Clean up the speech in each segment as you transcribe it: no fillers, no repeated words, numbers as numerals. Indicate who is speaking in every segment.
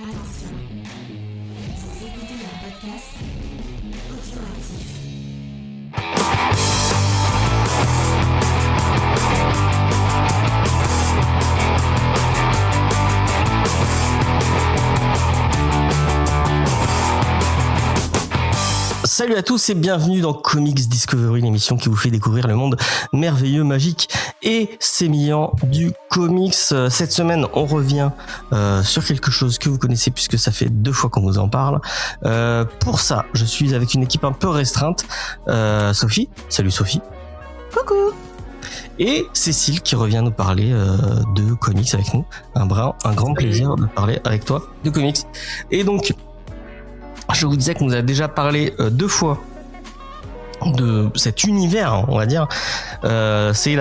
Speaker 1: Attention, vous écoutez un podcast audioactif.
Speaker 2: Salut à tous et bienvenue dans Comics Discovery, l'émission qui vous fait découvrir le monde merveilleux, magique et sémillant du comics. Cette semaine, on revient sur quelque chose que vous connaissez puisque ça fait 2 fois qu'on vous en parle. Pour ça, je suis avec une équipe un peu restreinte. Sophie, salut Sophie.
Speaker 3: Coucou.
Speaker 2: Et Cécile qui revient nous parler de comics avec nous. Un grand plaisir de parler avec toi de comics. Et donc, je vous disais qu'on nous a déjà parlé 2 fois de cet univers, on va dire. C'est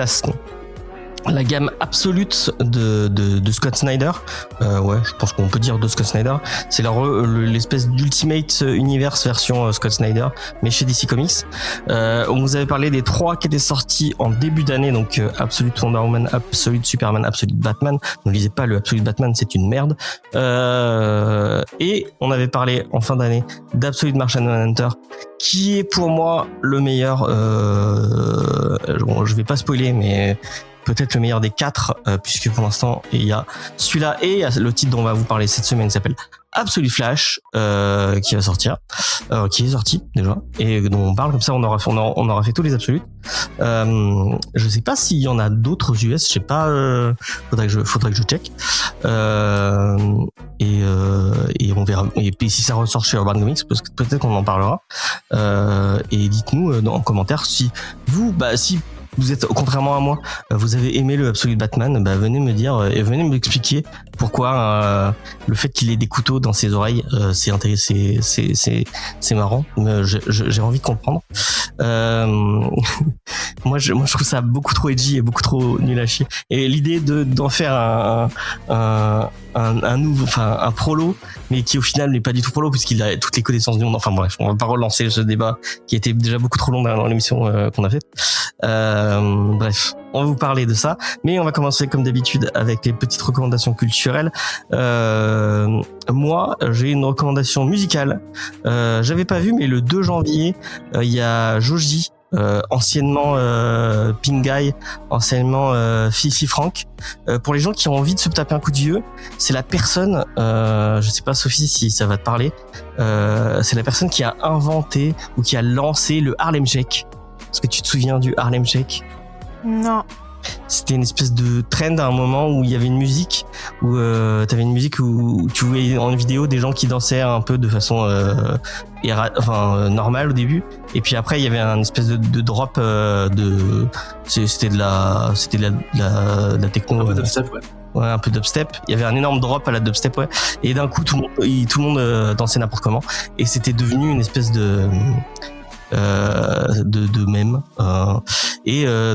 Speaker 2: la gamme absolute de Scott Snyder. Ouais, je pense qu'on peut dire de Scott Snyder. C'est l'espèce d'Ultimate Universe version Scott Snyder, mais chez DC Comics. On vous avait parlé des 3 qui étaient sortis en début d'année, donc Absolute Wonder Woman, Absolute Superman, Absolute Batman. Ne lisez pas le Absolute Batman, c'est une merde. Et on avait parlé en fin d'année d'Absolute Martian Manhunter, qui est pour moi le meilleur. Bon, je vais pas spoiler, mais peut-être le meilleur des 4, puisque pour l'instant il y a celui-là et il y a le titre dont on va vous parler cette semaine qui s'appelle Absolute Flash, qui va sortir, qui est sorti déjà et dont on parle. Comme ça on aura fait tous les Absolutes. Je sais pas s'il y en a d'autres aux US, je sais pas, faudrait que je check. Et on verra. Et puis si ça ressort chez Urban Comics, parce que peut-être qu'on en parlera. Et dites-nous en commentaire si vous êtes, contrairement à moi, vous avez aimé le Absolute Batman, venez me dire et venez me expliquer pourquoi le fait qu'il ait des couteaux dans ses oreilles, c'est intéressant, c'est marrant. J'ai envie de comprendre. Moi, je trouve ça beaucoup trop edgy et beaucoup trop nul à chier. Et l'idée d'en faire un nouveau, enfin un prolo, mais qui au final n'est pas du tout prolo puisqu'il a toutes les connaissances du monde. Enfin bref, on va pas relancer ce débat qui était déjà beaucoup trop long dans l'émission qu'on a faite. Bref, on va vous parler de ça, mais on va commencer comme d'habitude avec les petites recommandations culturelles. Moi, j'ai une recommandation musicale. J'avais pas vu, mais le 2 janvier, il y a Joji, anciennement Pink Guy, anciennement Fifi Frank. Pour les gens qui ont envie de se taper un coup de vieux, c'est la personne, je sais pas Sophie si ça va te parler, c'est la personne qui a inventé ou qui a lancé le Harlem Shake. Est-ce que tu te souviens du Harlem Shake?
Speaker 3: Non.
Speaker 2: C'était une espèce de trend à un moment où il y avait une musique où t'avais une musique où tu voyais en vidéo des gens qui dansaient un peu de façon normale au début, et puis après il y avait un espèce de drop c'était de la techno.
Speaker 4: Un peu dubstep, ouais.
Speaker 2: Ouais, un peu dubstep. Il y avait un énorme drop à la dubstep, ouais. Et d'un coup tout le monde dansait n'importe comment, et c'était devenu une espèce de mème.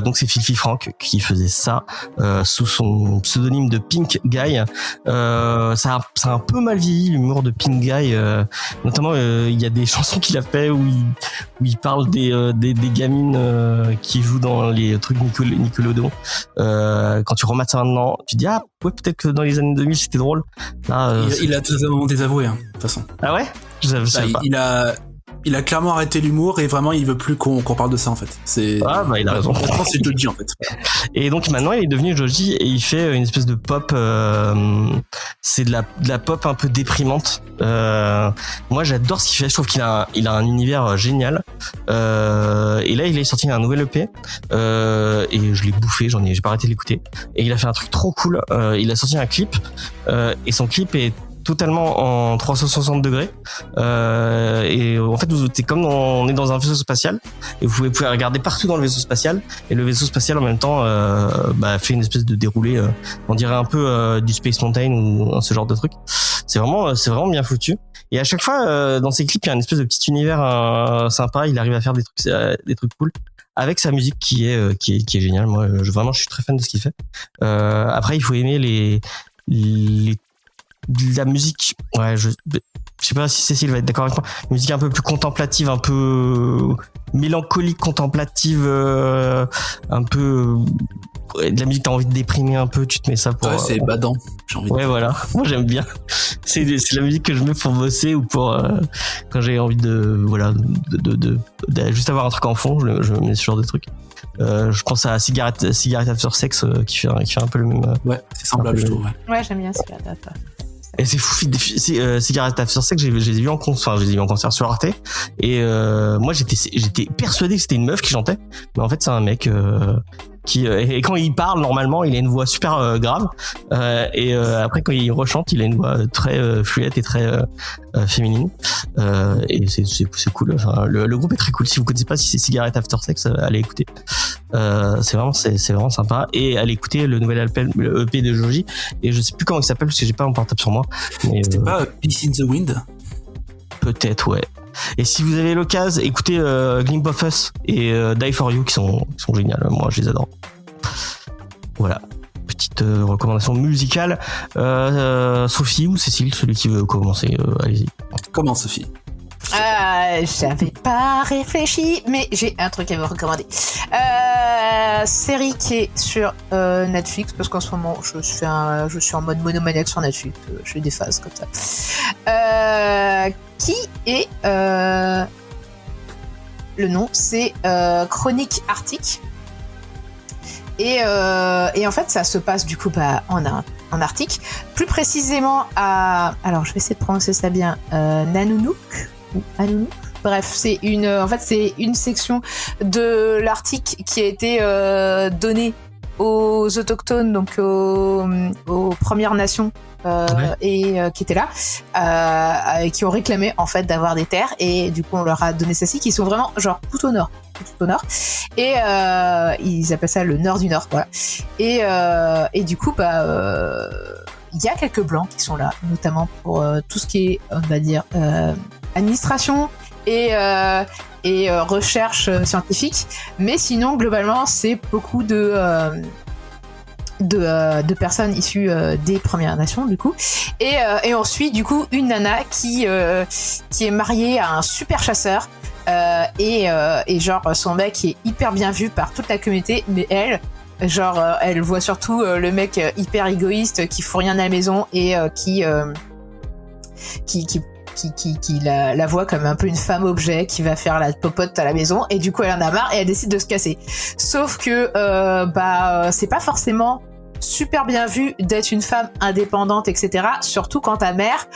Speaker 2: Donc c'est Fifi Frank qui faisait ça sous son pseudonyme de Pink Guy. Ça a un peu mal vieilli l'humour de Pink Guy, notamment il y a des chansons qu'il a fait où il parle des gamines qui jouent dans les trucs Nickelodeon. Quand tu remates ça maintenant, tu dis ouais, peut-être que dans les années 2000 c'était drôle. Là,
Speaker 4: il a totalement désavoué, de toute façon.
Speaker 2: Ah ouais? Je savais pas.
Speaker 4: Il a clairement arrêté l'humour et vraiment il veut plus qu'on parle de ça en fait.
Speaker 2: Il a raison.
Speaker 4: Maintenant c'est Joji en fait.
Speaker 2: Et donc maintenant il est devenu Joji et il fait une espèce de pop. C'est de la pop un peu déprimante. Moi j'adore ce qu'il fait. Je trouve qu'il a un univers génial. Et là il est sorti un nouvel EP. Et je l'ai bouffé. J'ai pas arrêté de l'écouter. Et il a fait un truc trop cool. Il a sorti un clip. Et son clip est totalement en 360 degrés, et en fait c'est comme on est dans un vaisseau spatial et vous pouvez regarder partout dans le vaisseau spatial, et le vaisseau spatial en même temps fait une espèce de déroulé, on dirait un peu du Space Mountain ou ce genre de truc. C'est vraiment bien foutu, et à chaque fois dans ses clips il y a une espèce de petit univers sympa. Il arrive à faire des trucs cool avec sa musique qui est géniale. Moi je suis très fan de ce qu'il fait. Après il faut aimer la musique, ouais, je sais pas si Cécile va être d'accord avec moi, une musique un peu plus contemplative, un peu mélancolique, contemplative, un peu de la musique, t'as envie de déprimer un peu, tu te mets ça pour.
Speaker 4: Ouais, c'est badant. J'ai envie de
Speaker 2: Ouais, voilà. Moi, j'aime bien. C'est la musique que je mets pour bosser ou pour quand j'ai envie de juste avoir un truc en fond. Je mets ce genre de truc. Je pense à Cigarette After Sex qui fait un peu le même.
Speaker 4: Ouais, c'est semblable, je trouve. Ouais.
Speaker 3: Ouais, j'aime bien celui-là. D'accord.
Speaker 2: Et c'est fou, Cigarette After Sex, je les ai vus en concert sur Arte. Et moi, j'étais persuadé que c'était une meuf qui chantait, mais en fait, c'est un mec et quand il parle, normalement, il a une voix super grave. Et après, quand il rechante, il a une voix très fluette et très féminine. Et c'est cool. Enfin, le groupe est très cool. Si vous connaissez pas, si c'est Cigarette After Sex, allez écouter. C'est vraiment sympa. Et allez écouter le nouvel le EP de Joji. Et je sais plus comment il s'appelle parce que j'ai pas mon portable sur moi. Mais,
Speaker 4: c'était pas Peace in the Wind?
Speaker 2: Peut-être, ouais. Et si vous avez l'occasion, écoutez Glimp of Us et Die For You qui sont géniales. Moi, je les adore. Voilà. Petite recommandation musicale. Sophie ou Cécile, celui qui veut commencer, allez-y.
Speaker 4: Comment, Sophie?
Speaker 3: J'avais pas réfléchi, mais j'ai un truc à vous recommander. Série qui est sur Netflix, parce qu'en ce moment je suis en mode monomaniaque sur Netflix. J'ai des phases comme ça. Qui est le nom, c'est Chronique Arctique. Et en fait, ça se passe du coup en Arctique, plus précisément à, alors je vais essayer de prononcer ça bien, Nanook ou Anouk. Bref, c'est une section de l'Arctique qui a été donnée aux autochtones, donc aux Premières Nations. Et qui étaient là, qui ont réclamé en fait d'avoir des terres, et du coup on leur a donné celles-ci qui sont vraiment genre tout au nord, et ils appellent ça le nord du nord, voilà. Et du coup il y a quelques blancs qui sont là, notamment pour tout ce qui est, on va dire, administration et recherche scientifique, mais sinon globalement c'est beaucoup de personnes issues des Premières Nations du coup, et on suit du coup une nana qui est mariée à un super chasseur, et genre son mec est hyper bien vu par toute la communauté, mais elle voit surtout le mec hyper égoïste qui fout rien à la maison et qui la voit comme un peu une femme objet qui va faire la popote à la maison, et du coup elle en a marre et elle décide de se casser. Sauf que c'est pas forcément super bien vu d'être une femme indépendante, etc. Surtout quand ta mère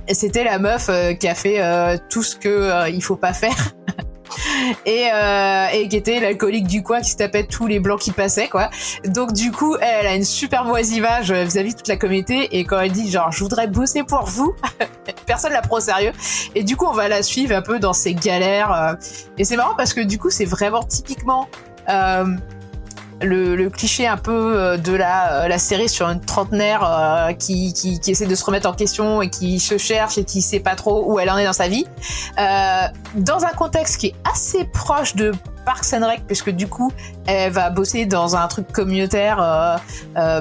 Speaker 3: c'était la meuf qui a fait tout ce que il faut pas faire. Et qui était l'alcoolique du coin qui se tapait tous les blancs qui passaient, quoi. Donc du coup elle a une super mauvaise image vis-à-vis de toute la communauté, et quand elle dit genre je voudrais bosser pour vous, personne la prend au sérieux, et du coup on va la suivre un peu dans ses galères, et c'est marrant parce que du coup c'est vraiment typiquement le cliché un peu de la série sur une trentenaire qui essaie de se remettre en question et qui se cherche et qui sait pas trop où elle en est dans sa vie, dans un contexte qui est assez proche de Parks and Rec, puisque du coup elle va bosser dans un truc communautaire,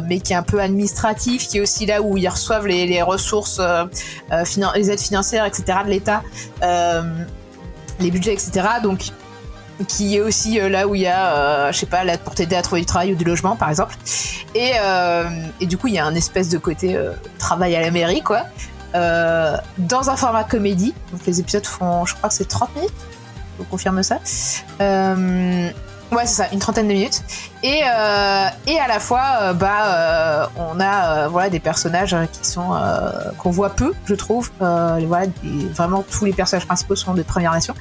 Speaker 3: mais qui est un peu administratif, qui est aussi là où ils reçoivent les ressources, les aides financières, etc. de l'État, les budgets, etc. Donc qui est aussi là où il y a, je sais pas, l'aide pour t'aider à trouver du travail ou du logement, par exemple. Et du coup, il y a un espèce de côté travail à la mairie, quoi. Dans un format comédie. Donc les épisodes font, je crois que c'est 30 minutes. Je vous confirme ça. Ouais, c'est ça, une trentaine de minutes. Et à la fois, on a voilà des personnages qui sont qu'on voit peu, je trouve. Voilà, vraiment tous les personnages principaux sont de Première Nation,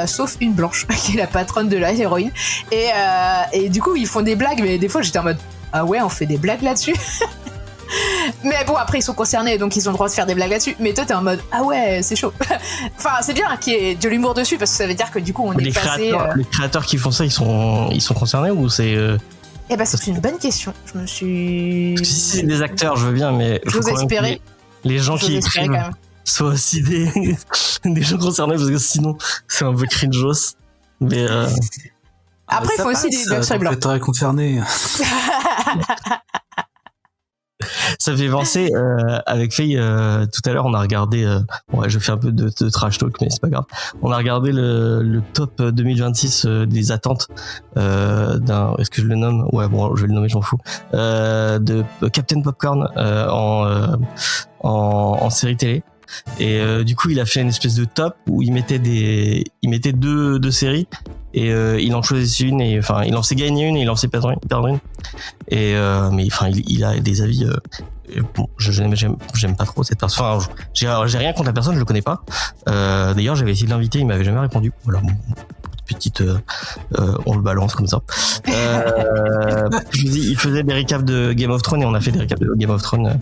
Speaker 3: sauf une blanche qui est la patronne de l'héroïne. Et du coup, ils font des blagues, mais des fois, j'étais en mode ah ouais, on fait des blagues là-dessus. Mais bon, après ils sont concernés, donc ils ont le droit de faire des blagues là-dessus. Mais toi t'es en mode ah ouais, c'est chaud. Enfin, c'est bien qu'il y ait de l'humour dessus, parce que ça veut dire que du coup on est passé.
Speaker 2: Les créateurs qui font ça, ils sont concernés ou c'est
Speaker 3: Eh ben c'est une bonne question. Je me suis.
Speaker 2: Parce que si c'est des acteurs, je veux bien, mais
Speaker 3: j'ose espérer.
Speaker 2: Les gens qui écrivent soient aussi des gens concernés, parce que sinon c'est un peu cringeos. Mais
Speaker 3: après il faut aussi des blagues sur les blancs.
Speaker 4: T'aurais concerné.
Speaker 2: Ça fait penser avec Faye tout à l'heure on a regardé ouais je fais un peu de trash talk mais c'est pas grave. On a regardé le top 2026 des attentes d'un est-ce que je le nomme ouais bon je vais le nommer je m'en fous de Captain Popcorn en série télé. Et du coup il a fait une espèce de top où il mettait deux séries et il en choisissait une et enfin il en s'est gagné une et il en s'est perdre une et mais enfin il a des avis bon j'aime pas trop cette personne enfin j'ai rien contre la personne je le connais pas d'ailleurs j'avais essayé de l'inviter il m'avait jamais répondu voilà bon, petite on le balance comme ça je vous dis il faisait des récaps de Game of Thrones et on a fait des récaps de Game of Thrones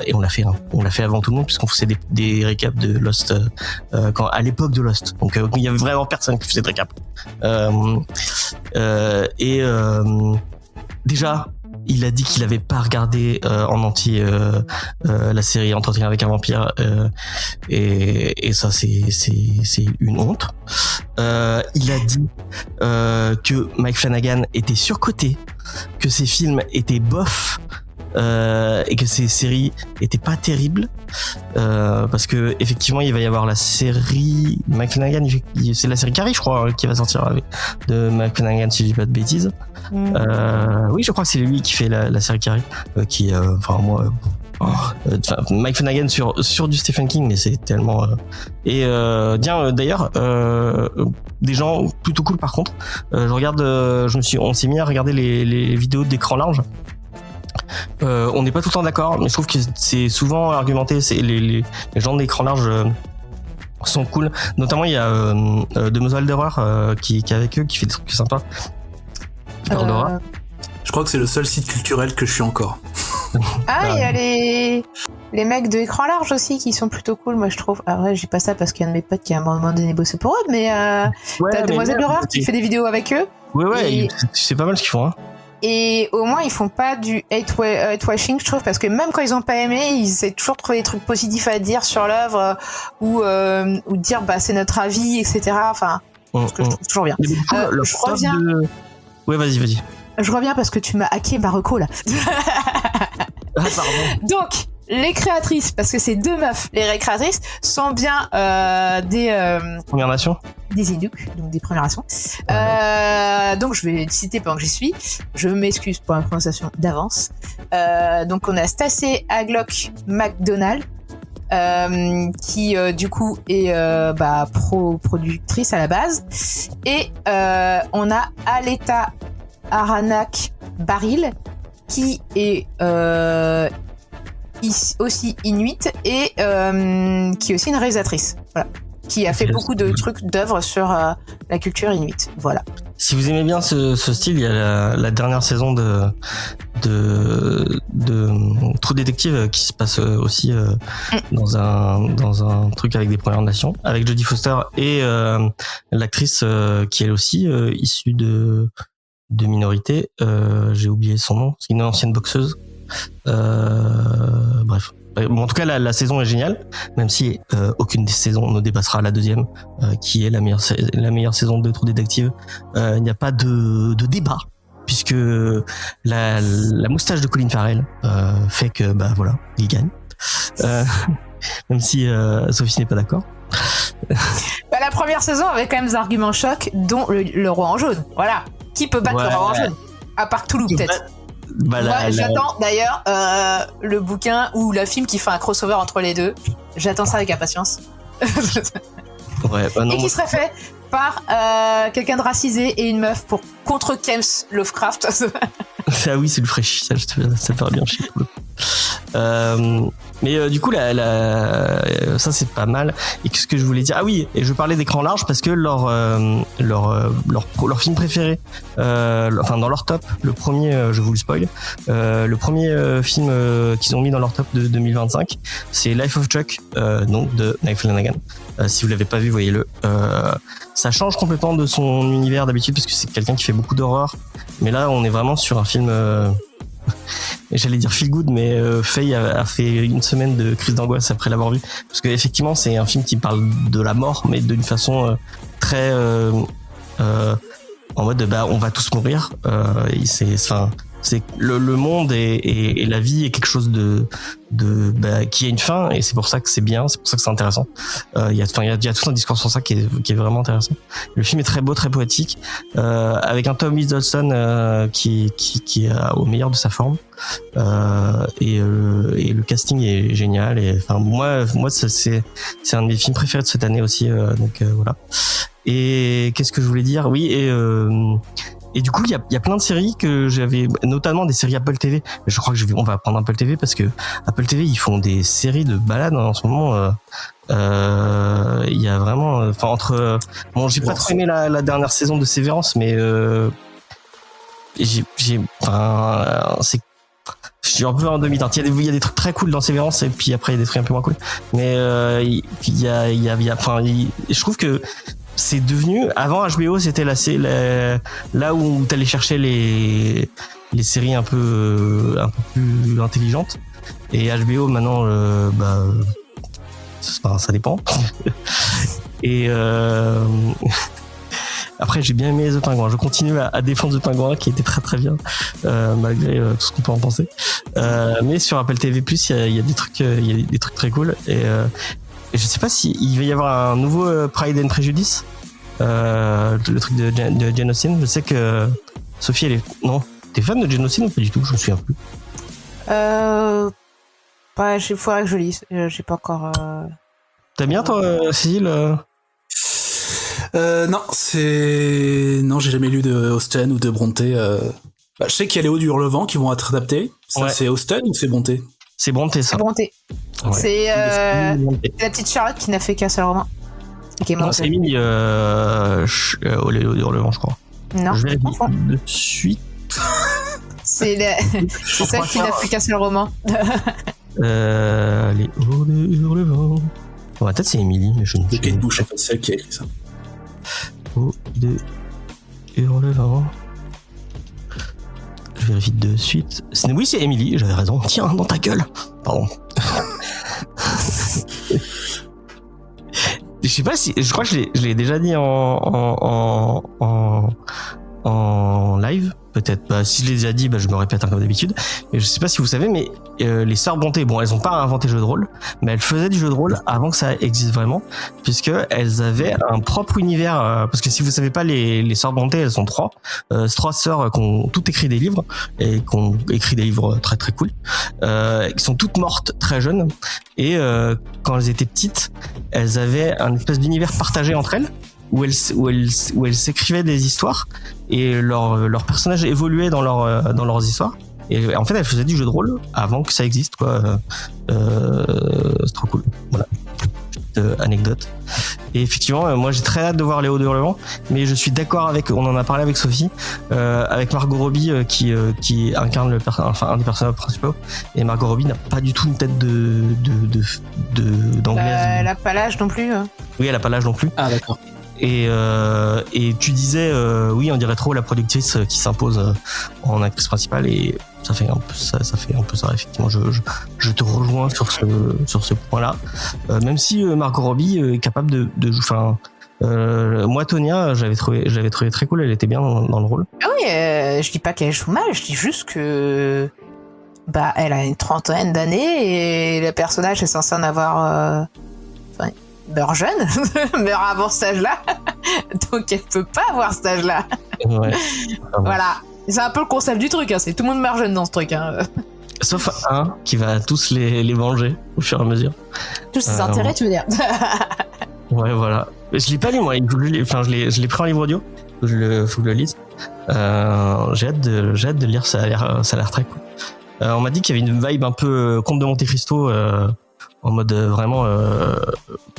Speaker 2: et on l'a fait avant tout le monde puisqu'on faisait des récaps de Lost quand à l'époque de Lost donc il y avait vraiment personne qui faisait de récap déjà il a dit qu'il avait pas regardé en entier la série Entretien avec un vampire et ça c'est une honte. Il a dit que Mike Flanagan était surcoté, que ses films étaient bof et que ses séries étaient pas terribles parce que effectivement il va y avoir la série Mike Flanagan c'est la série Carrie je crois qui va sortir de Mike Flanagan si je dis pas de bêtises. Oui je crois que c'est lui qui fait la série Carrie qui enfin moi Mike Flanagan sur du Stephen King mais c'est tellement d'ailleurs des gens plutôt cool par contre on s'est mis à regarder les vidéos d'écran large. On n'est pas tout le temps d'accord mais je trouve que c'est souvent argumenté c'est les gens d'écran large sont cool notamment il y a Demoiselle d'horreur qui est avec eux qui fait des trucs sympas d'horreur.
Speaker 4: Je crois que c'est le seul site culturel que je suis encore.
Speaker 3: Il y a les mecs de écran large aussi qui sont plutôt cool moi je trouve. Alors ouais, j'ai pas ça parce qu'il y a un de mes potes qui a à un moment donné bossé pour eux mais t'as Demoiselle d'horreur qui fait des vidéos avec eux.
Speaker 2: Ouais c'est pas mal ce qu'ils font hein.
Speaker 3: Et au moins ils font pas du hate washing je trouve parce que même quand ils ont pas aimé ils essaient toujours de trouver des trucs positifs à dire sur l'œuvre ou dire bah c'est notre avis etc enfin ce que je trouve toujours bien. Je reviens
Speaker 2: ouais vas-y
Speaker 3: je reviens parce que tu m'as hacké ma reco là.
Speaker 2: Ah pardon.
Speaker 3: Donc les créatrices, parce que c'est deux meufs, les créatrices sont bien des
Speaker 2: Premières Nations,
Speaker 3: des Inuks, donc des Premières Nations. Donc je vais citer pendant que j'y suis. Je m'excuse pour la prononciation d'avance. Donc on a Stacey Aglock McDonald, qui du coup est productrice à la base, et on a Aleta Aranak Baril qui est aussi inuit et qui est aussi une réalisatrice, voilà, qui a fait beaucoup de trucs d'œuvres sur la culture inuite. Voilà.
Speaker 2: Si vous aimez bien ce style, il y a la dernière saison de True Detective qui se passe aussi dans un truc avec des Premières Nations, avec Jodie Foster et l'actrice qui est aussi issue de minorité. J'ai oublié son nom. C'est une ancienne boxeuse. Bref. Bon, en tout cas, la saison est géniale, même si aucune des saisons ne dépassera la deuxième, qui est la meilleure saison de True Detective. Il n'y a pas de débat, puisque la moustache de Colin Farrell fait que bah voilà, il gagne. Même si Sophie n'est pas d'accord.
Speaker 3: Bah, la première saison avait quand même des arguments chocs, dont le roi en jaune. Voilà. Qui peut battre le roi en jaune? À part Toulouse, peut-être. J'attends d'ailleurs le bouquin ou le film qui fait un crossover entre les deux. J'attends ça avec impatience.
Speaker 2: Ouais, bah non,
Speaker 3: et qui serait fait par quelqu'un de racisé et une meuf pour contre Kems Lovecraft.
Speaker 2: Ah oui, c'est le fraîchissage, ça fait bien chier. Mais du coup, ça c'est pas mal. Et qu'est-ce que je voulais dire? Ah oui, et je parlais d'écran large parce que leur film préféré, enfin dans leur top, le premier, je vous le spoil, le premier film qu'ils ont mis dans leur top de 2025, c'est Life of Chuck, donc de Mike Flanagan. Si vous l'avez pas vu, voyez-le. Ça change complètement de son univers d'habitude parce que c'est quelqu'un qui fait beaucoup d'horreur. Mais là, on est vraiment sur un film. J'allais dire feel good, mais Faye a fait une semaine de crise d'angoisse après l'avoir vu, parce que effectivement c'est un film qui parle de la mort, mais d'une façon très en mode bah on va tous mourir. c'est le monde et la vie est quelque chose qui a une fin, et c'est pour ça que c'est bien, c'est pour ça que c'est intéressant. Il y a tout un discours sur ça qui est vraiment intéressant. Le film est très beau, très poétique, avec un Tom Hiddleston qui est au meilleur de sa forme, et le casting est génial, et enfin moi c'est un de mes films préférés de cette année aussi, donc voilà. Et qu'est-ce que je voulais dire? Oui, et du coup, il y a plein de séries que j'avais, notamment des séries Apple TV. Je crois que on va prendre Apple TV parce que Apple TV, ils font des séries de balades en ce moment. Il y a vraiment, enfin bon, j'ai pas trop aimé la dernière saison de Sévérance, mais je suis un peu en demi-teinte. Il y a des trucs très cool dans Sévérance, et puis après il y a des trucs un peu moins cool. Mais je trouve que c'est devenu, avant HBO c'était là où t'allais chercher les séries un peu plus intelligentes, et HBO maintenant ça dépend. Et après j'ai bien aimé The Penguin, je continue à défendre The Penguin qui était très très bien, malgré tout ce qu'on peut en penser, mais sur Apple TV+, il y a des trucs très cool, et je sais pas si il va y avoir un nouveau Pride and Prejudice, le truc de Jane Austen. Je sais que Sophie, t'es fan de Jane Austen ou pas du tout? Je me souviens plus.
Speaker 3: Il faudrait que je lise. J'ai pas encore.
Speaker 2: T'aimes bien toi, Cécile?
Speaker 4: Non, j'ai jamais lu de Austen ou de Brontë. Je sais qu'il y a les Hauts du Hurlevent qui vont être adaptés. Ça, c'est Austen ou c'est Brontë?
Speaker 2: C'est Brontë, ça.
Speaker 3: C'est Brontë. Ouais. C'est la petite Charlotte qui n'a fait qu'un seul roman.
Speaker 2: Non, c'est Émilie Hurlevent, je crois.
Speaker 3: Non,
Speaker 2: je vais de suite.
Speaker 3: C'est celle qui n'a fait qu'un seul roman.
Speaker 2: Les Hauts de Hurlevent. Ouais, peut-être c'est Émilie, mais je ne sais pas.
Speaker 4: Kate Bush, en fait, c'est elle qui a écrit ça.
Speaker 2: Hauts de Hurlevent. Je vérifie de suite. Oui, c'est Émilie, j'avais raison. Tiens, dans ta gueule. Pardon. Je sais pas si, je crois que je l'ai déjà dit en live, peut-être. Si je l'ai déjà dit, je me répète comme d'habitude. Mais je sais pas si vous savez, mais les sœurs Brontë, bon, elles ont pas inventé le jeu de rôle, mais elles faisaient du jeu de rôle avant que ça existe vraiment, puisque elles avaient un propre univers. Parce que si vous savez pas, les sœurs Brontë, elles sont trois sœurs qui ont toutes écrit des livres, et qui ont écrit des livres très très cool, qui sont toutes mortes très jeunes, et quand elles étaient petites, elles avaient un espèce d'univers partagé entre elles, où elles s'écrivaient des histoires, et leurs personnages évoluaient dans leurs histoires. Et en fait, elles faisaient du jeu de rôle avant que ça existe, quoi. C'est trop cool. Voilà. Petite anecdote. Et effectivement, moi j'ai très hâte de voir les Hauts de Hurlevent, mais je suis d'accord on en a parlé avec Sophie, avec Margot Robbie qui incarne un des personnages principaux, et Margot Robbie n'a pas du tout une tête d'anglaise.
Speaker 3: Elle a pas l'âge non plus.
Speaker 2: Oui, elle a pas l'âge non plus.
Speaker 4: Ah d'accord.
Speaker 2: Et tu disais oui, on dirait trop la productrice qui s'impose en actrice principale, et ça fait un peu ça, effectivement. Je te rejoins sur ce point-là, même si Margot Robbie est capable de moi, Tonya, je l'avais trouvé très cool, elle était bien dans le rôle.
Speaker 3: Ah oui, je dis pas qu'elle joue mal, je dis juste que elle a une trentaine d'années, et le personnage est censé en avoir meurt jeune, meurt avant cet âge-là, donc elle peut pas avoir cet âge-là.
Speaker 2: Ouais.
Speaker 3: Voilà, c'est un peu le concept du truc, c'est tout le monde meurt jeune dans ce truc.
Speaker 2: Sauf un qui va tous les venger au fur et à mesure.
Speaker 3: Tous ses intérêts, tu veux dire.
Speaker 2: Ouais, voilà. Je l'ai pas lu, moi. Je l'ai pris en livre audio. Faut que je le lise. J'ai hâte de lire. Ça a l'air très cool. On m'a dit qu'il y avait une vibe un peu Comte de Monte Cristo, en mode vraiment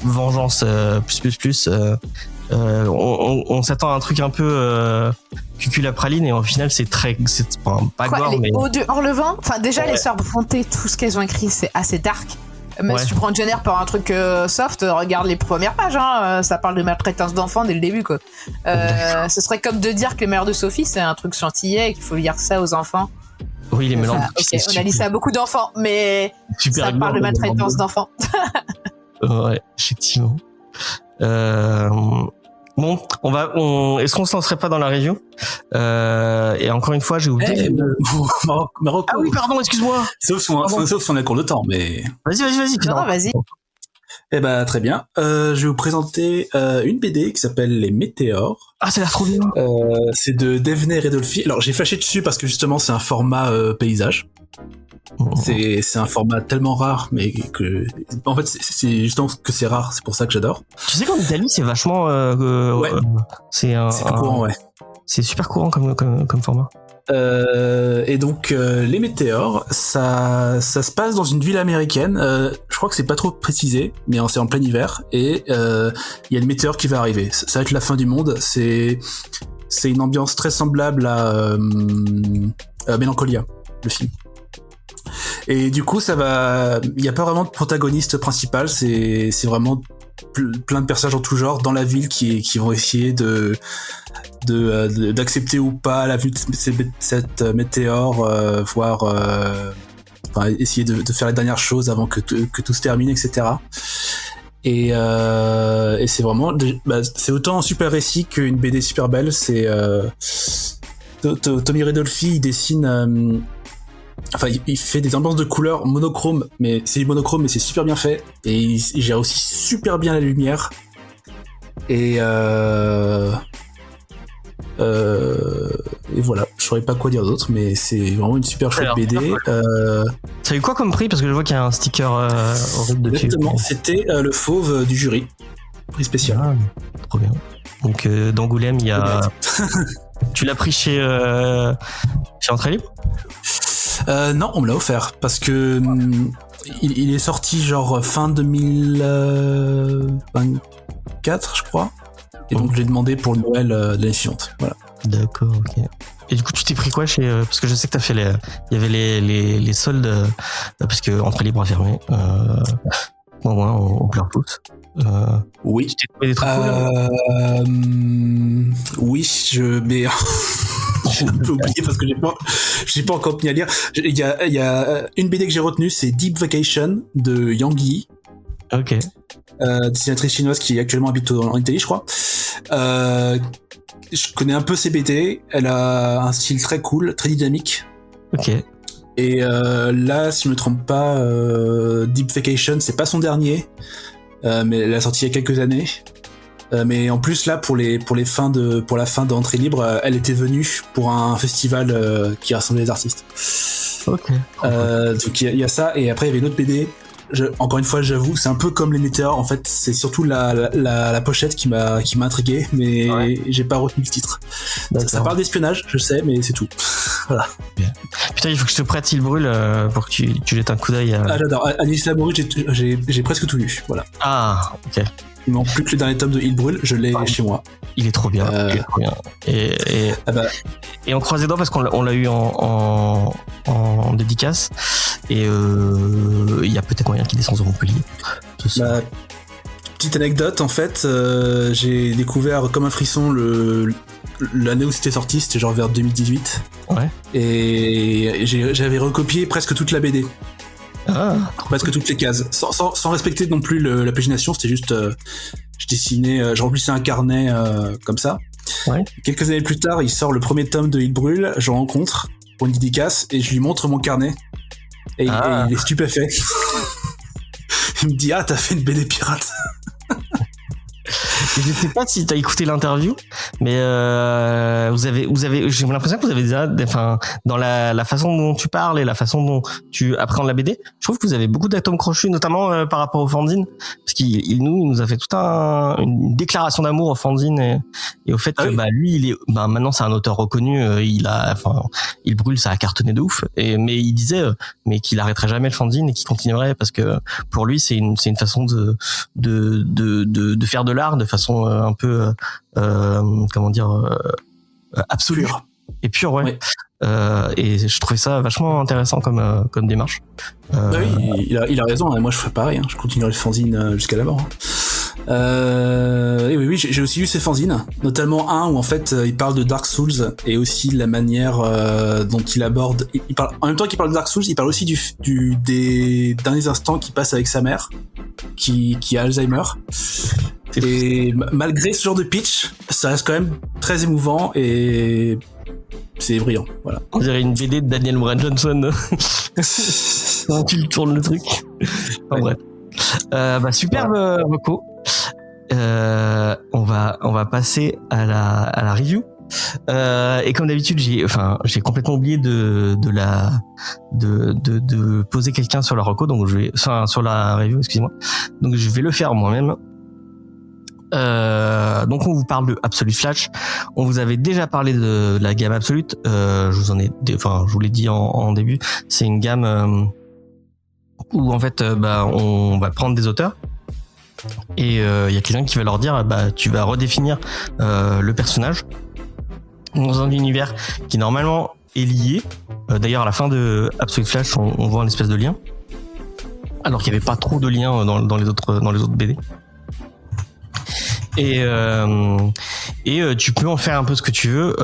Speaker 2: vengeance plus. On s'attend à un truc un peu cucul à praline, et au final c'est pas gore,
Speaker 3: les
Speaker 2: mais
Speaker 3: Hauts de Hurlevent, déjà les sœurs Brontë, tout ce qu'elles ont écrit c'est assez dark. Mais si tu prends Jenner par un truc soft, regarde les premières pages, ça parle de maltraitance d'enfants dès le début, quoi. Ce serait comme de dire que les mères de Sophie c'est un truc gentillet et qu'il faut lire ça aux enfants.
Speaker 2: Oui, les mélanges.
Speaker 3: On a dit ça à beaucoup d'enfants, mais ça parle de maltraitance d'enfants.
Speaker 2: Ouais, effectivement. Bon, est-ce qu'on se lancerait pas dans la review et encore une fois, j'ai oublié.
Speaker 4: Marocco.
Speaker 2: Ah oui, pardon, excuse-moi.
Speaker 4: Sauf si on a court de temps, mais.
Speaker 2: Vas-y.
Speaker 3: Non, vas-y.
Speaker 4: Eh ben très bien. Je vais vous présenter une BD qui s'appelle Les Météores.
Speaker 2: Ah, ça a l'air trop bien.
Speaker 4: C'est de Devney Redolfi. Alors j'ai flashé dessus parce que justement c'est un format paysage. C'est un format tellement rare, mais que en fait c'est justement que c'est rare. C'est pour ça que j'adore.
Speaker 2: Tu sais qu'en Italie c'est vachement.
Speaker 4: Ouais.
Speaker 2: C'est
Speaker 4: plus courant, ouais.
Speaker 2: C'est super courant comme format.
Speaker 4: Et donc les météores, ça se passe dans une ville américaine. Je crois que c'est pas trop précisé, mais c'est en plein hiver et il y a le météore qui va arriver. Ça va être la fin du monde. C'est une ambiance très semblable à Mélancolia, le film. Et du coup, il y a pas vraiment de protagoniste principal. C'est vraiment plein de personnages en tout genre dans la ville qui vont essayer d'accepter ou pas la vue de cette météore, voire essayer de faire les dernières choses avant que tout se termine, etc. Et c'est vraiment c'est autant un super récit qu'une BD super belle. C'est Tommy Redolfi, il dessine il fait des ambiances de couleurs monochrome, mais c'est monochrome, mais c'est super bien fait. Et il gère aussi super bien la lumière. Et voilà, je saurais pas quoi dire d'autre, mais c'est vraiment une super chouette BD.
Speaker 2: Ça a eu quoi comme prix? Parce que je vois qu'il y a un sticker horrible dessus.
Speaker 4: Exactement, c'était le fauve du jury, prix spécial.
Speaker 2: Ah, trop bien. Donc d'Angoulême, il y a. Tu l'as pris chez Entrée Libre?
Speaker 4: Non, on me l'a offert parce que il est sorti genre fin 2024, je crois. Et donc j'ai demandé pour le Noël de l'année suivante. Voilà.
Speaker 2: D'accord, ok. Et du coup, tu t'es pris quoi chez parce que je sais que t'as fait il y avait les soldes parce que Entrée Libre a fermé. Bon, ouais, on pleure tous.
Speaker 4: Oui.
Speaker 2: Tu t'es trouvé des trucs cool?
Speaker 4: Oui, mais j'ai un peu oublié parce que j'ai pas encore fini à lire. Il y a une BD que j'ai retenue, c'est Deep Vacation de Yang Yi.
Speaker 2: Ok.
Speaker 4: Dessinatrice chinoise qui actuellement habite en Italie, je crois. Je connais un peu ses BD. Elle a un style très cool, très dynamique.
Speaker 2: Ok.
Speaker 4: Et là, si je me trompe pas, Deep Vacation, c'est pas son dernier, mais elle a sorti il y a quelques années. Mais en plus là, pour la fin d'Entrée Libre, elle était venue pour un festival qui rassemblait les artistes.
Speaker 2: Ok.
Speaker 4: Donc il y a ça, et après il y avait une autre BD. Encore une fois, j'avoue, c'est un peu comme les météores. En fait, c'est surtout la pochette qui m'a intrigué, mais j'ai pas retenu le titre. Ça parle d'espionnage, je sais, mais c'est tout. Voilà.
Speaker 2: Bien. Putain, il faut que je te prête Il brûle pour que tu jettes un coup d'œil.
Speaker 4: Ah, j'adore. Anis Labourou, j'ai presque tout lu. Voilà.
Speaker 2: Ah, ok.
Speaker 4: Il manque plus que le dernier tome de Il brûle, je l'ai chez moi.
Speaker 2: Il est trop bien. Il est trop bien. Et on croise les doigts parce qu'on l'a eu en dédicace. Et il y a peut-être moyen qu'il descende au Montpellier.
Speaker 4: Petite anecdote, en fait, j'ai découvert comme un frisson l'année où c'était sorti, c'était genre vers 2018.
Speaker 2: Ouais.
Speaker 4: Et j'avais recopié presque toute la BD.
Speaker 2: Ah,
Speaker 4: presque toutes les cases, sans respecter non plus la pagination. C'était juste, je dessinais, je remplissais un carnet comme ça.
Speaker 2: Ouais.
Speaker 4: Quelques années plus tard, il sort le premier tome de Il brûle, je le rencontre pour une dédicace et je lui montre mon carnet. Et il est stupéfait. Il me dit: ah, t'as fait une BD pirate.
Speaker 2: Je sais pas si t'as écouté l'interview, mais vous avez, j'ai l'impression que vous avez déjà, enfin, dans la façon dont tu parles et la façon dont tu appréhendes la BD, je trouve que vous avez beaucoup d'atomes crochus, notamment par rapport au fanzine, parce qu'il nous a fait toute une déclaration d'amour au fanzine et au fait que lui, maintenant c'est un auteur reconnu, il brûle, ça a cartonné de ouf, mais il disait mais qu'il arrêterait jamais le fanzine et qu'il continuerait parce que pour lui c'est une façon de faire de l'art de façon un peu comment dire absolue et pure, ouais. Et je trouvais ça vachement intéressant comme démarche.
Speaker 4: Oui, il a raison, moi je ferais pareil, je continuerai le fanzine jusqu'à la mort. Et oui, j'ai aussi lu ses fanzines, notamment un où en fait il parle de Dark Souls et aussi de la manière dont il aborde. Il parle en même temps qu'il parle de Dark Souls, il parle aussi des derniers instants qu'il passe avec sa mère, qui a Alzheimer. Et malgré ce genre de pitch, ça reste quand même très émouvant et c'est brillant. Voilà.
Speaker 2: On dirait une BD de Daniel Moran Johnson. Quand tu tournes le truc. Enfin, bref. Superbe reco. On va passer à la review. Et comme d'habitude, j'ai complètement oublié de poser quelqu'un sur la reco, donc sur la review, excusez-moi. Donc je vais le faire moi-même. Donc on vous parle de Absolute Flash. On vous avait déjà parlé de la gamme Absolute. Je vous l'ai dit en début. C'est une gamme où en fait, on va prendre des auteurs et il y a quelqu'un qui va leur dire, tu vas redéfinir le personnage dans un univers qui normalement est lié. D'ailleurs, à la fin de Absolute Flash, on voit un espèce de lien, alors qu'il n'y avait pas trop de liens dans les autres BD. Et tu peux en faire un peu ce que tu veux,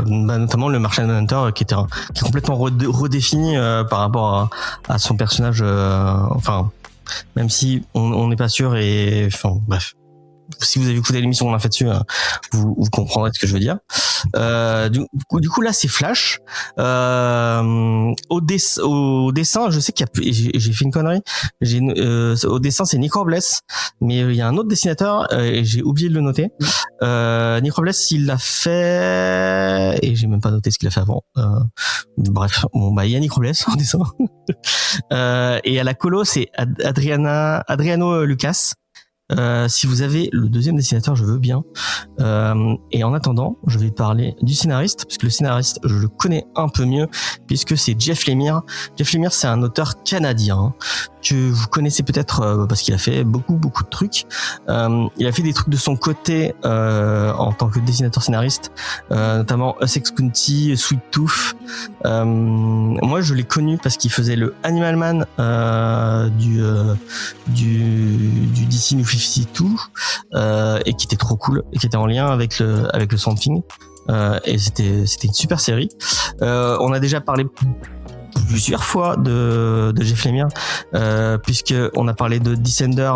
Speaker 2: notamment le Martian Manhunter qui est complètement redéfini par rapport à son personnage, même si on n'est pas sûr, et bref, si vous avez écouté l'émission qu'on a fait dessus, vous comprendrez ce que je veux dire. Du coup là c'est Flash. Au dessin, je sais j'ai fait une connerie. Au dessin c'est Nick Robles, mais il y a un autre dessinateur et j'ai oublié de le noter. Nick Robles il l'a fait et j'ai même pas noté ce qu'il a fait avant. Bref, il y a Nick Robles en dessin. Et à la colo c'est Adriano Lucas. Si vous avez le deuxième dessinateur, je veux bien. Et en attendant, je vais parler du scénariste, parce que le scénariste, je le connais un peu mieux, puisque c'est Jeff Lemire. Jeff Lemire, c'est un auteur canadien que vous connaissez peut-être parce qu'il a fait beaucoup de trucs. Il a fait des trucs de son côté en tant que dessinateur scénariste, notamment Essex County, Sweet Tooth. Moi, je l'ai connu parce qu'il faisait le Animal Man du DC New 52 et qui était trop cool et qui était en lien avec le Swamp Thing. Et c'était une super série. On a déjà parlé plusieurs fois de Jeff Lemire, puisque on a parlé de Descender,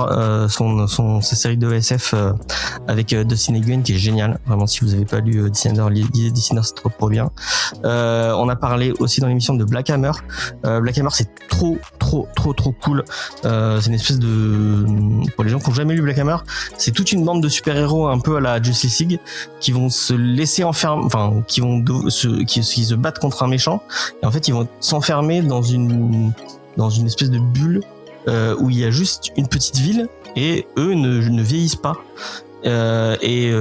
Speaker 2: sa série de SF avec Dustin Nguyen qui est génial. Vraiment, si vous n'avez pas lu Descender, lisez Descender, c'est trop bien. On a parlé aussi dans l'émission de Black Hammer. Black Hammer, c'est trop cool. C'est une espèce de, pour les gens qui n'ont jamais lu Black Hammer, c'est toute une bande de super-héros un peu à la Justice League qui vont se laisser enfermer, qui se battent contre un méchant, et en fait ils vont s'enfermer dans une espèce de bulle où il y a juste une petite ville, et eux ne vieillissent pas. Et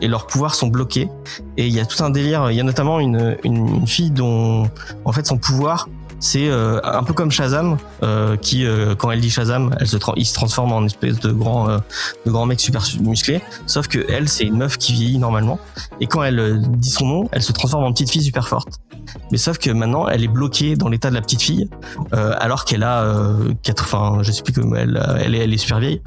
Speaker 2: leurs pouvoirs sont bloqués, et il y a tout un délire. Il y a notamment une fille dont en fait son pouvoir c'est un peu comme Shazam, qui quand elle dit Shazam, il se transforme en une espèce de grand mec super musclé, sauf que elle c'est une meuf qui vieillit normalement, et quand elle dit son nom, elle se transforme en petite fille super forte. Mais sauf que maintenant elle est bloquée dans l'état de la petite fille, alors qu'elle a je sais plus comment elle est super vieille.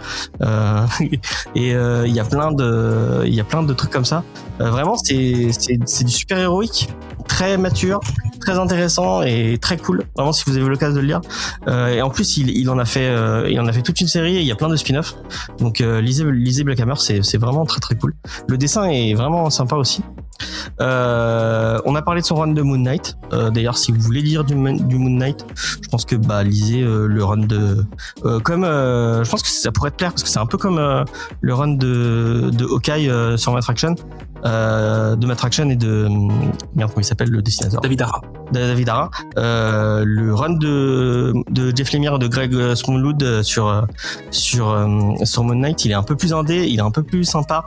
Speaker 2: Et il y a plein de trucs comme ça. Vraiment c'est du super héroïque, très mature, très intéressant et très cool. Vraiment, si vous avez l'occasion de le lire. Et en plus, il en a fait toute une série, et il y a plein de spin-offs. Donc lisez Black Hammer, c'est vraiment très cool. Le dessin est vraiment sympa aussi. On a parlé de son run de Moon Knight. D'ailleurs, si vous voulez lire du Moon Knight, je pense que lisez le run de je pense que ça pourrait te plaire, parce que c'est un peu comme le run de Hawkeye sur Matraction, de Matraction et de merde, comment il s'appelle le dessinateur, David Ara. Le run de Jeff Lemire et de Greg Smallwood sur Moon Knight, il est un peu plus indé, il est un peu plus sympa.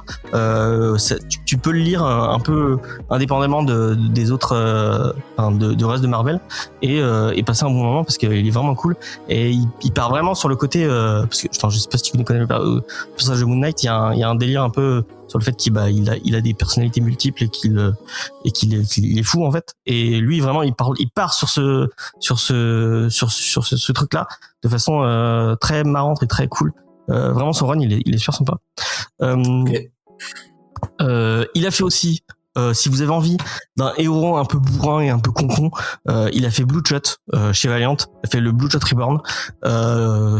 Speaker 2: Tu peux le lire un peu indépendamment des autres de reste de Marvel, et passer un bon moment, parce qu'il est vraiment cool, et il part vraiment sur le côté parce que je sais pas si tu connais le personnage de Moon Knight. Il y a un délire un peu sur le fait qu'il a des personnalités multiples, et qu'il est fou en fait. Et lui vraiment il part sur ce truc là de façon très marrante et très cool. Vraiment son run il est super sympa.
Speaker 4: Ok.
Speaker 2: Il a fait aussi, si vous avez envie d'un héros un peu bourrin et un peu concon, il a fait Bloodshot chez Valiant. Il a fait le Bloodshot Reborn.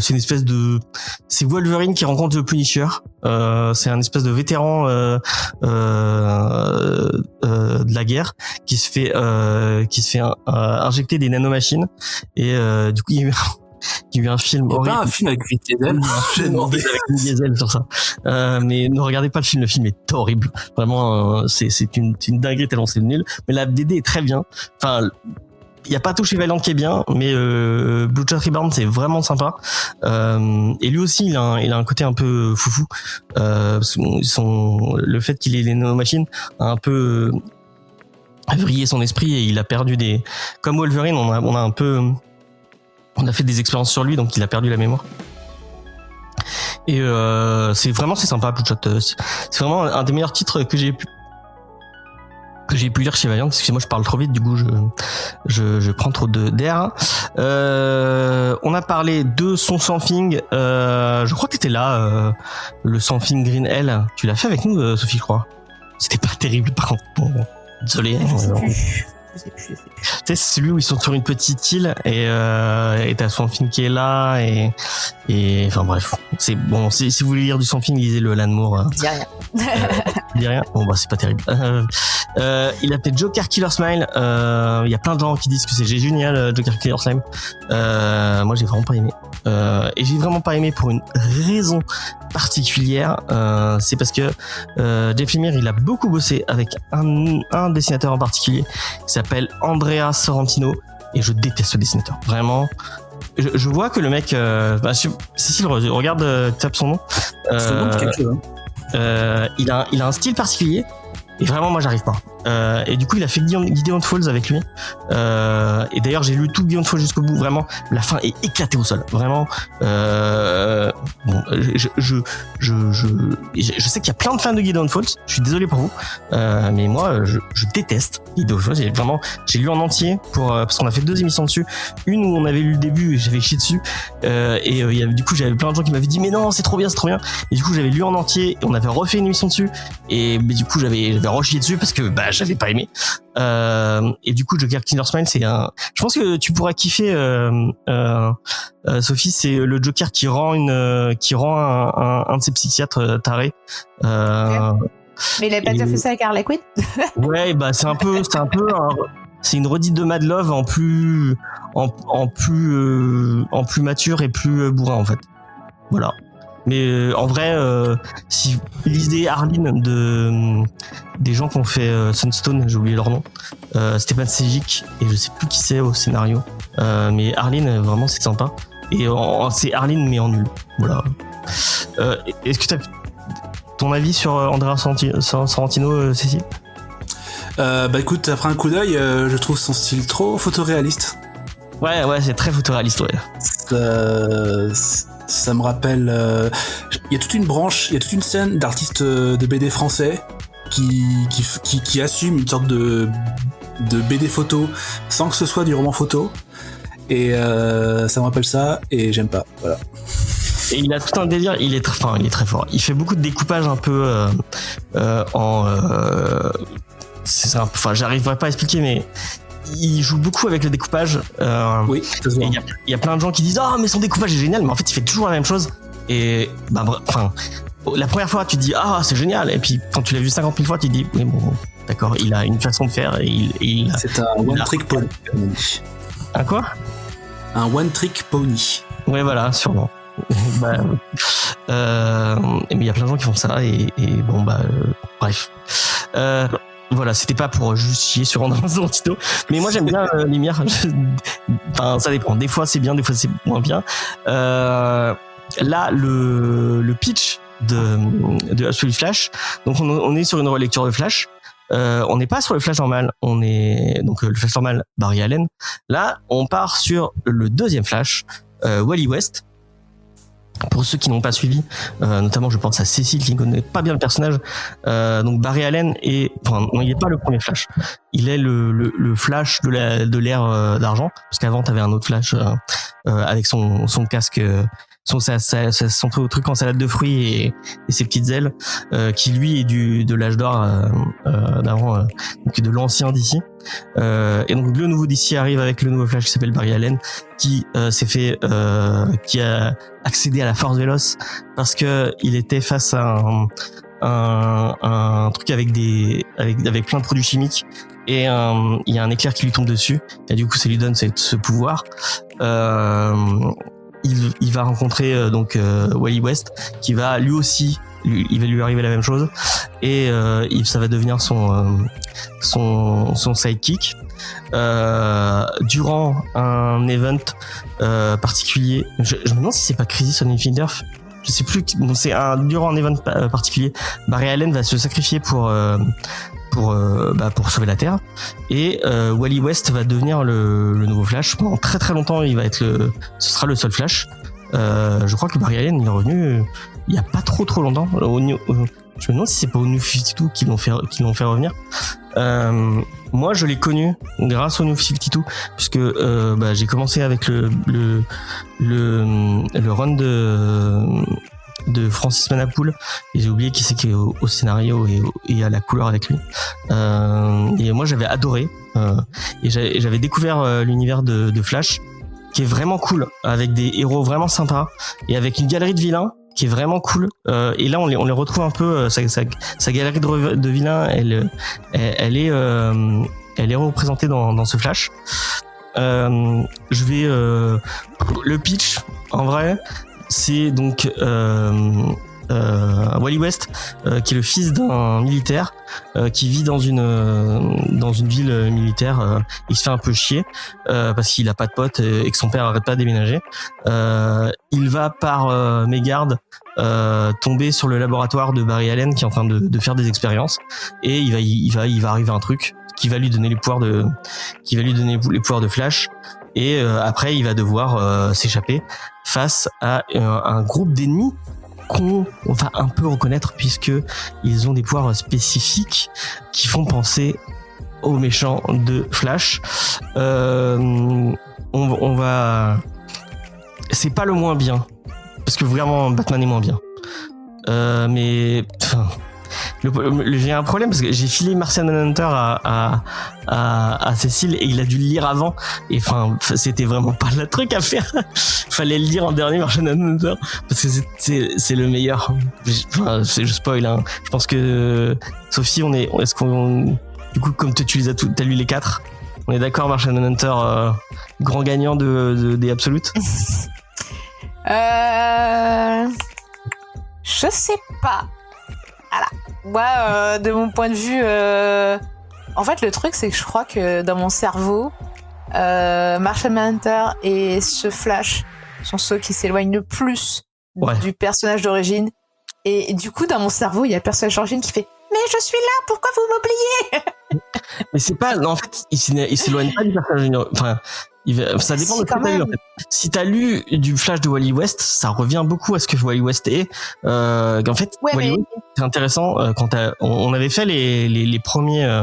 Speaker 2: C'est une espèce de, c'est Wolverine qui rencontre le Punisher. C'est un espèce de vétéran de la guerre qui se fait injecter des nanomachines et du coup il y a eu un film
Speaker 4: Il y a
Speaker 2: horrible.
Speaker 4: pas un film avec Vin Diesel. J'ai demandé.
Speaker 2: Avec Vin Diesel sur ça. Mais ne regardez pas le film est horrible. Vraiment, c'est une dinguerie tellement c'est nul. Mais la DD est très bien. Enfin, il y a pas tout chez Valiant qui est bien, mais Bloodshot Reborn c'est vraiment sympa. Et lui aussi il a un côté un peu foufou. Le fait qu'il ait les nanomachines a un peu vrillé son esprit et il a perdu des. Comme Wolverine, on a fait des expériences sur lui, donc il a perdu la mémoire. Et c'est sympa, Bloodshot. C'est vraiment un des meilleurs titres que j'ai pu lire chez Valiant. Excusez-moi, je parle trop vite, du coup je prends trop d'air. On a parlé de son Something. Je crois que t'étais là, le Something Green Hell. Tu l'as fait avec nous, Sophie, je crois. C'était pas terrible, par contre. Bon, désolé.
Speaker 3: Je sais plus.
Speaker 2: C'est celui où ils sont sur une petite île et t'as Something qui est là et enfin bref, c'est bon. Si vous voulez lire du Something, lisez le Alan Moore.
Speaker 3: Dis rien.
Speaker 2: Dis rien. Bon bah c'est pas terrible. Il a fait Joker Killer Smile. Il y a plein de gens qui disent que c'est génial, Joker Killer Smile. Moi j'ai vraiment pas aimé. Et j'ai vraiment pas aimé pour une raison particulière. C'est parce que Jeff Lemire il a beaucoup bossé avec un dessinateur en particulier qui s'appelle Andrea Sorrentino et je déteste ce dessinateur. Vraiment. Je vois que le mec, Cécile, regarde, tape son nom.
Speaker 4: C'est bon, quelque chose, hein.
Speaker 2: Il a un style particulier et vraiment moi j'arrive pas. Et du coup il a fait Gideon Falls avec lui. Et d'ailleurs j'ai lu tout Gideon Falls jusqu'au bout. Vraiment la fin est éclatée au sol. Vraiment. Bon, je sais qu'il y a plein de fans de Gideon Falls. Je suis désolé pour vous, mais moi je déteste Gideon Falls. J'ai lu en entier parce qu'on a fait 2 émissions dessus. Une où on avait lu le début et j'avais chié dessus. Du coup j'avais plein de gens qui m'avaient dit mais non c'est trop bien. Et du coup j'avais lu en entier. Et on avait refait une émission dessus. Mais du coup j'avais rechié dessus parce que j'avais pas aimé. Et du coup Joker Killer Smile je pense que tu pourras kiffer Sophie, c'est le Joker qui rend un de ses psychiatres tarés.
Speaker 3: Mais il avait pas déjà fait ça avec Harley Quinn?
Speaker 2: Ouais, bah c'est une redite de Mad Love en plus mature et plus bourrin en fait. Voilà. Mais en vrai, si vous lisez Arline des gens qui ont fait Sunstone, j'ai oublié leur nom, Stéphane Sejic et je sais plus qui c'est au scénario, mais Arline vraiment c'est sympa et c'est Arline mais en nul. Voilà. Est-ce que t'as ton avis sur Andrea Sorrentino, Cécile?
Speaker 4: Écoute, après un coup d'œil, je trouve son style trop photoréaliste.
Speaker 2: Ouais, c'est très photoréaliste, ouais.
Speaker 4: Ça me rappelle. Il y a toute une branche, il y a toute une scène d'artistes de BD français qui assument une sorte de BD photo sans que ce soit du roman photo. Et ça me rappelle ça et j'aime pas. Voilà.
Speaker 2: Et il a tout un délire, il est très fort. Il fait beaucoup de découpage un peu j'arriverai pas à expliquer, mais il joue beaucoup avec le découpage.
Speaker 4: Oui,
Speaker 2: il y a plein de gens qui disent mais son découpage est génial, mais en fait il fait toujours la même chose. Et la première fois tu te dis c'est génial, et puis quand tu l'as vu 50 000 fois tu te dis oui bon d'accord, il a une façon de faire et
Speaker 4: c'est un one trick pony.
Speaker 2: Un quoi?
Speaker 4: Un one trick pony.
Speaker 2: Ouais voilà, sûrement. Mais il y a plein de gens qui font ça et bref. Voilà, c'était pas pour juste chier sur Andrea Sorrentino, mais moi j'aime bien Lemire. Ça dépend. Des fois c'est bien, des fois c'est moins bien. Là, le pitch de Absolute Flash. Donc on est sur une relecture de Flash. On n'est pas sur le Flash normal. On est donc le Flash normal Barry Allen. Là, on part sur le deuxième Flash, Wally West. Pour ceux qui n'ont pas suivi, notamment je pense à Cécile qui ne connaît pas bien le personnage, donc Barry Allen il n'est pas le premier Flash, il est le Flash de l'ère d'argent, parce qu'avant t'avais un autre Flash avec son casque son truc en salade de fruits et ses petites ailes, qui lui est de l'âge d'or d'avant, donc de l'ancien DC. Et donc le nouveau DC arrive avec le nouveau Flash qui s'appelle Barry Allen, qui qui a accédé à la Force Véloce parce que il était face à un truc avec plein de produits chimiques, et il y a un éclair qui lui tombe dessus, et du coup ça lui donne ce pouvoir. Il va rencontrer donc Wally West, qui va lui aussi il va lui arriver la même chose, et ça va devenir son sidekick durant un event particulier. Je me demande si c'est pas Crisis on Infinite Earth, je sais plus. Bon, durant un event particulier, Barry Allen va se sacrifier pour sauver la Terre, et Wally West va devenir le nouveau Flash. Pendant très très longtemps, ce sera le seul Flash. Je crois que Barry Allen il est revenu il y a pas trop longtemps. Je me demande si c'est pas au New 52 qu'ils l'ont fait revenir. Moi, je l'ai connu grâce au New 52, puisque j'ai commencé avec le run de Francis Manapoul, et j'ai oublié qui c'est qui est au scénario et à la couleur avec lui. Et moi, j'avais adoré, et j'avais découvert l'univers de Flash, qui est vraiment cool, avec des héros vraiment sympas et avec une galerie de vilains qui est vraiment cool. Et là, on les retrouve un peu. Sa galerie de vilains, elle est représentée dans ce Flash. Le pitch, en vrai, c'est donc Wally West, qui est le fils d'un militaire, qui vit dans une ville militaire, il se fait un peu chier parce qu'il a pas de potes et que son père arrête pas de déménager. Il va par mégarde tomber sur le laboratoire de Barry Allen, qui est en train de faire des expériences, et il va arriver un truc qui va lui donner les pouvoirs de Flash, et après il va devoir s'échapper face à un groupe d'ennemis qu'on va un peu reconnaître, puisque ils ont des pouvoirs spécifiques qui font penser aux méchants de Flash. On va, c'est pas le moins bien, parce que vraiment Batman est moins bien. Mais enfin, j'ai un problème parce que j'ai filé Martian Manhunter à Cécile, et il a dû le lire avant, et enfin c'était vraiment pas le truc à faire. Fallait le lire en dernier, Martian Manhunter, parce que c'est le meilleur. Je spoil, hein. Je pense que Sophie, du coup, comme tu les as t'as lu les 4, on est d'accord, Martian Manhunter, grand gagnant des Absolutes.
Speaker 3: Je sais pas. Voilà. Moi, de mon point de vue, en fait, le truc, c'est que je crois que dans mon cerveau, Martian Manhunter et ce Flash sont ceux qui s'éloignent le plus du personnage d'origine. Et du coup, dans mon cerveau, il y a le personnage d'origine qui fait « Mais je suis là, pourquoi vous m'oubliez ?»
Speaker 2: Mais c'est pas... En fait, il s'éloigne pas du personnage d'origine. Enfin, ça dépend de ce que t'as lu, en fait. Si t'as lu du Flash de Wally West, ça revient beaucoup à ce que Wally West est. En fait, Wally West, c'est intéressant. Quand on avait fait les premiers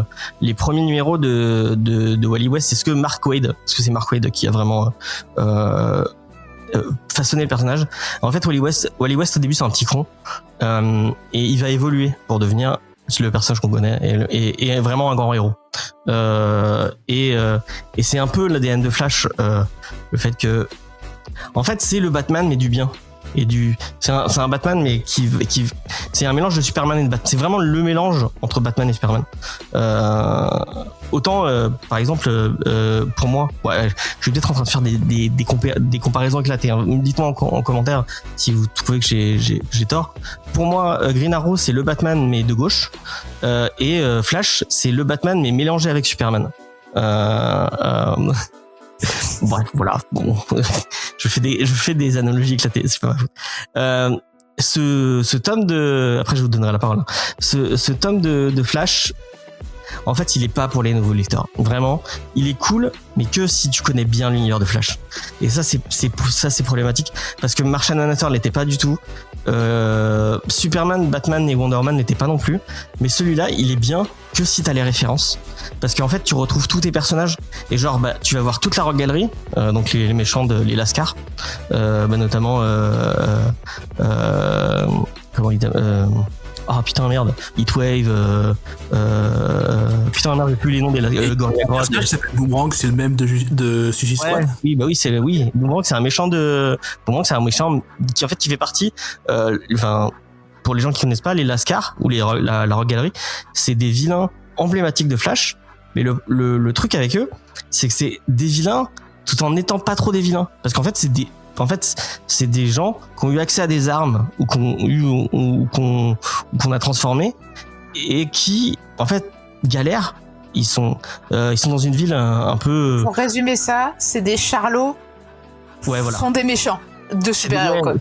Speaker 2: numéros de Wally West, c'est Mark Waid qui a vraiment façonné le personnage. En fait, Wally West au début, c'est un petit con, et il va évoluer pour devenir le personnage qu'on connaît, et vraiment un grand héros. Et c'est un peu l'ADN de Flash, le fait que, en fait, c'est le Batman mais du bien, et c'est un Batman mais qui c'est un mélange de Superman et de Batman. C'est vraiment le mélange entre Batman et Superman. Autant par exemple, pour moi, je suis peut-être en train de faire des comparaisons éclatées, hein. Dites-moi en commentaire si vous trouvez que j'ai tort. Pour moi, Green Arrow, c'est le Batman mais de gauche, et Flash, c'est le Batman mais mélangé avec Superman. Bref, voilà. Bon, je fais des analogies éclatées, c'est pas ma faute. Ce tome après je vous donnerai la parole. Ce tome de Flash, en fait, il est pas pour les nouveaux lecteurs. Vraiment, il est cool, mais que si tu connais bien l'univers de Flash. Et ça, c'est problématique, parce que Martian Manhunter l'était pas du tout. Superman, Batman et Wonder Man n'étaient pas non plus, mais celui-là il est bien que si t'as les références, parce qu'en fait tu retrouves tous tes personnages et genre bah tu vas voir toute la Rogue Gallery, donc les méchants de les Lascar, notamment comment il ah putain merde, Heatwave, putain merde, j'ai plus les noms des Gorilla Grodd.
Speaker 4: Le personnage s'appelle Boomerang, c'est le même de Suicide Squad.
Speaker 2: Ouais, oui, bah oui, Boomerang, c'est un méchant qui en fait qui fait partie, enfin, pour les gens qui connaissent pas, les Lascar ou la Rogue Gallery, c'est des vilains emblématiques de Flash, mais le truc avec eux, c'est que c'est des vilains tout en n'étant pas trop des vilains, parce qu'en fait c'est des gens qui ont eu accès à des armes ou qu'on a transformés et qui en fait galèrent. Ils sont dans une ville un peu.
Speaker 3: Pour résumer ça, c'est des charlots.
Speaker 2: Ouais, voilà.
Speaker 3: Sont des méchants de super-héros, quoi.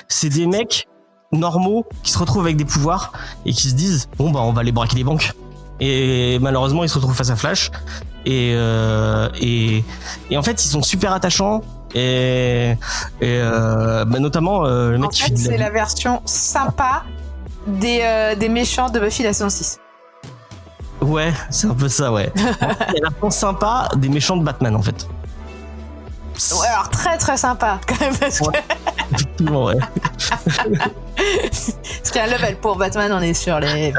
Speaker 2: C'est des mecs normaux qui se retrouvent avec des pouvoirs et qui se disent bon bah on va aller braquer des banques. Et malheureusement ils se retrouvent face à Flash et en fait ils sont super attachants. Notamment le mec
Speaker 3: en fait, c'est la version sympa des méchants de Buffy la saison 6.
Speaker 2: Ouais, c'est un peu ça, ouais. C'est la version sympa des méchants de Batman, en fait.
Speaker 3: Ouais, alors très très sympa, quand même, parce que...
Speaker 2: Effectivement, ouais.
Speaker 3: Parce qu'il y a un level pour Batman, on est sur les...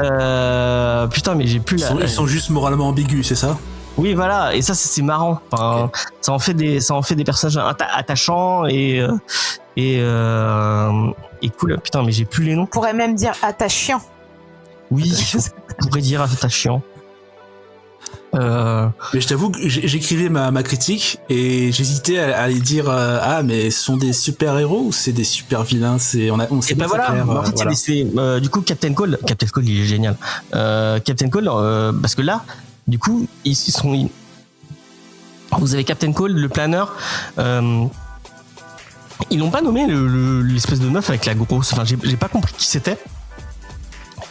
Speaker 2: Putain, mais j'ai plus
Speaker 4: Ils sont juste moralement ambigus, c'est ça ?
Speaker 2: Oui, voilà, et ça c'est marrant. Enfin, okay. ça en fait des personnages attachants et cool. Putain, mais j'ai plus les noms.
Speaker 3: On pourrait même dire attachant.
Speaker 2: Oui, on pourrait dire attachant.
Speaker 4: Mais je t'avoue que j'écrivais ma critique et j'hésitais à aller dire mais ce sont des super héros ou c'est des super vilains, on sait
Speaker 2: et
Speaker 4: pas
Speaker 2: voilà, en fait, voilà. Du coup Captain Cold il est génial. Captain Cold parce que là du coup, vous avez Captain Cold, le planeur. Ils n'ont pas nommé l'espèce de meuf avec la grosse. Enfin, j'ai pas compris qui c'était.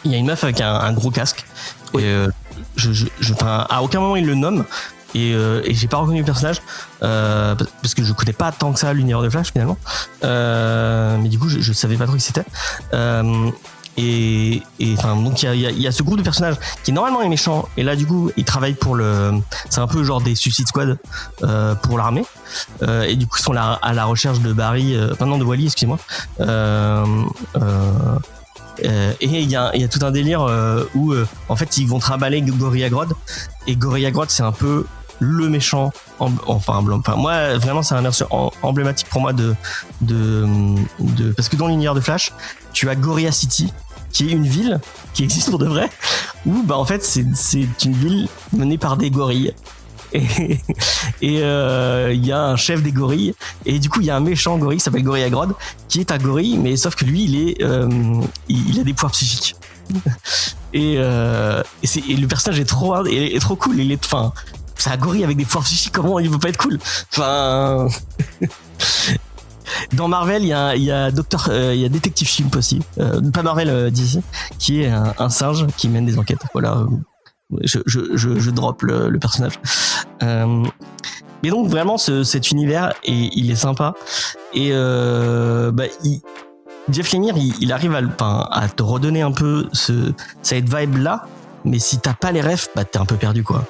Speaker 2: Il y a une meuf avec un gros casque. Oui. Et à aucun moment ils le nomment. Et j'ai pas reconnu le personnage parce que je connais pas tant que ça l'univers de Flash finalement. Mais du coup, je savais pas trop qui c'était. Et enfin donc il y a ce groupe de personnages qui normalement est méchant et là du coup ils travaillent pour c'est un peu genre des Suicide Squad pour l'armée et du coup ils sont là à la recherche de Barry de Wally, excusez-moi, et il y a tout un délire où en fait ils vont trimballer Gorilla Grodd et Gorilla Grodd c'est un peu le méchant moi vraiment c'est un personnage emblématique pour moi de parce que dans l'univers de Flash tu as Gorilla City qui est une ville qui existe pour de vrai où bah en fait c'est une ville menée par des gorilles et il y a un chef des gorilles et du coup il y a un méchant gorille qui s'appelle Gorilla Grodd qui est un gorille mais sauf que lui il a des pouvoirs psychiques et le personnage est trop cool, c'est un gorille avec des pouvoirs psychiques, comment il veut pas être cool, enfin dans Marvel, il y a Detective Chimp aussi, pas Marvel, DC, qui est un singe qui mène des enquêtes. Voilà, je drop le personnage. Mais donc vraiment, cet univers, il est sympa. Et Jeff Lemire, il arrive à te redonner un peu cette vibe là. Mais si t'as pas les refs, bah t'es un peu perdu quoi.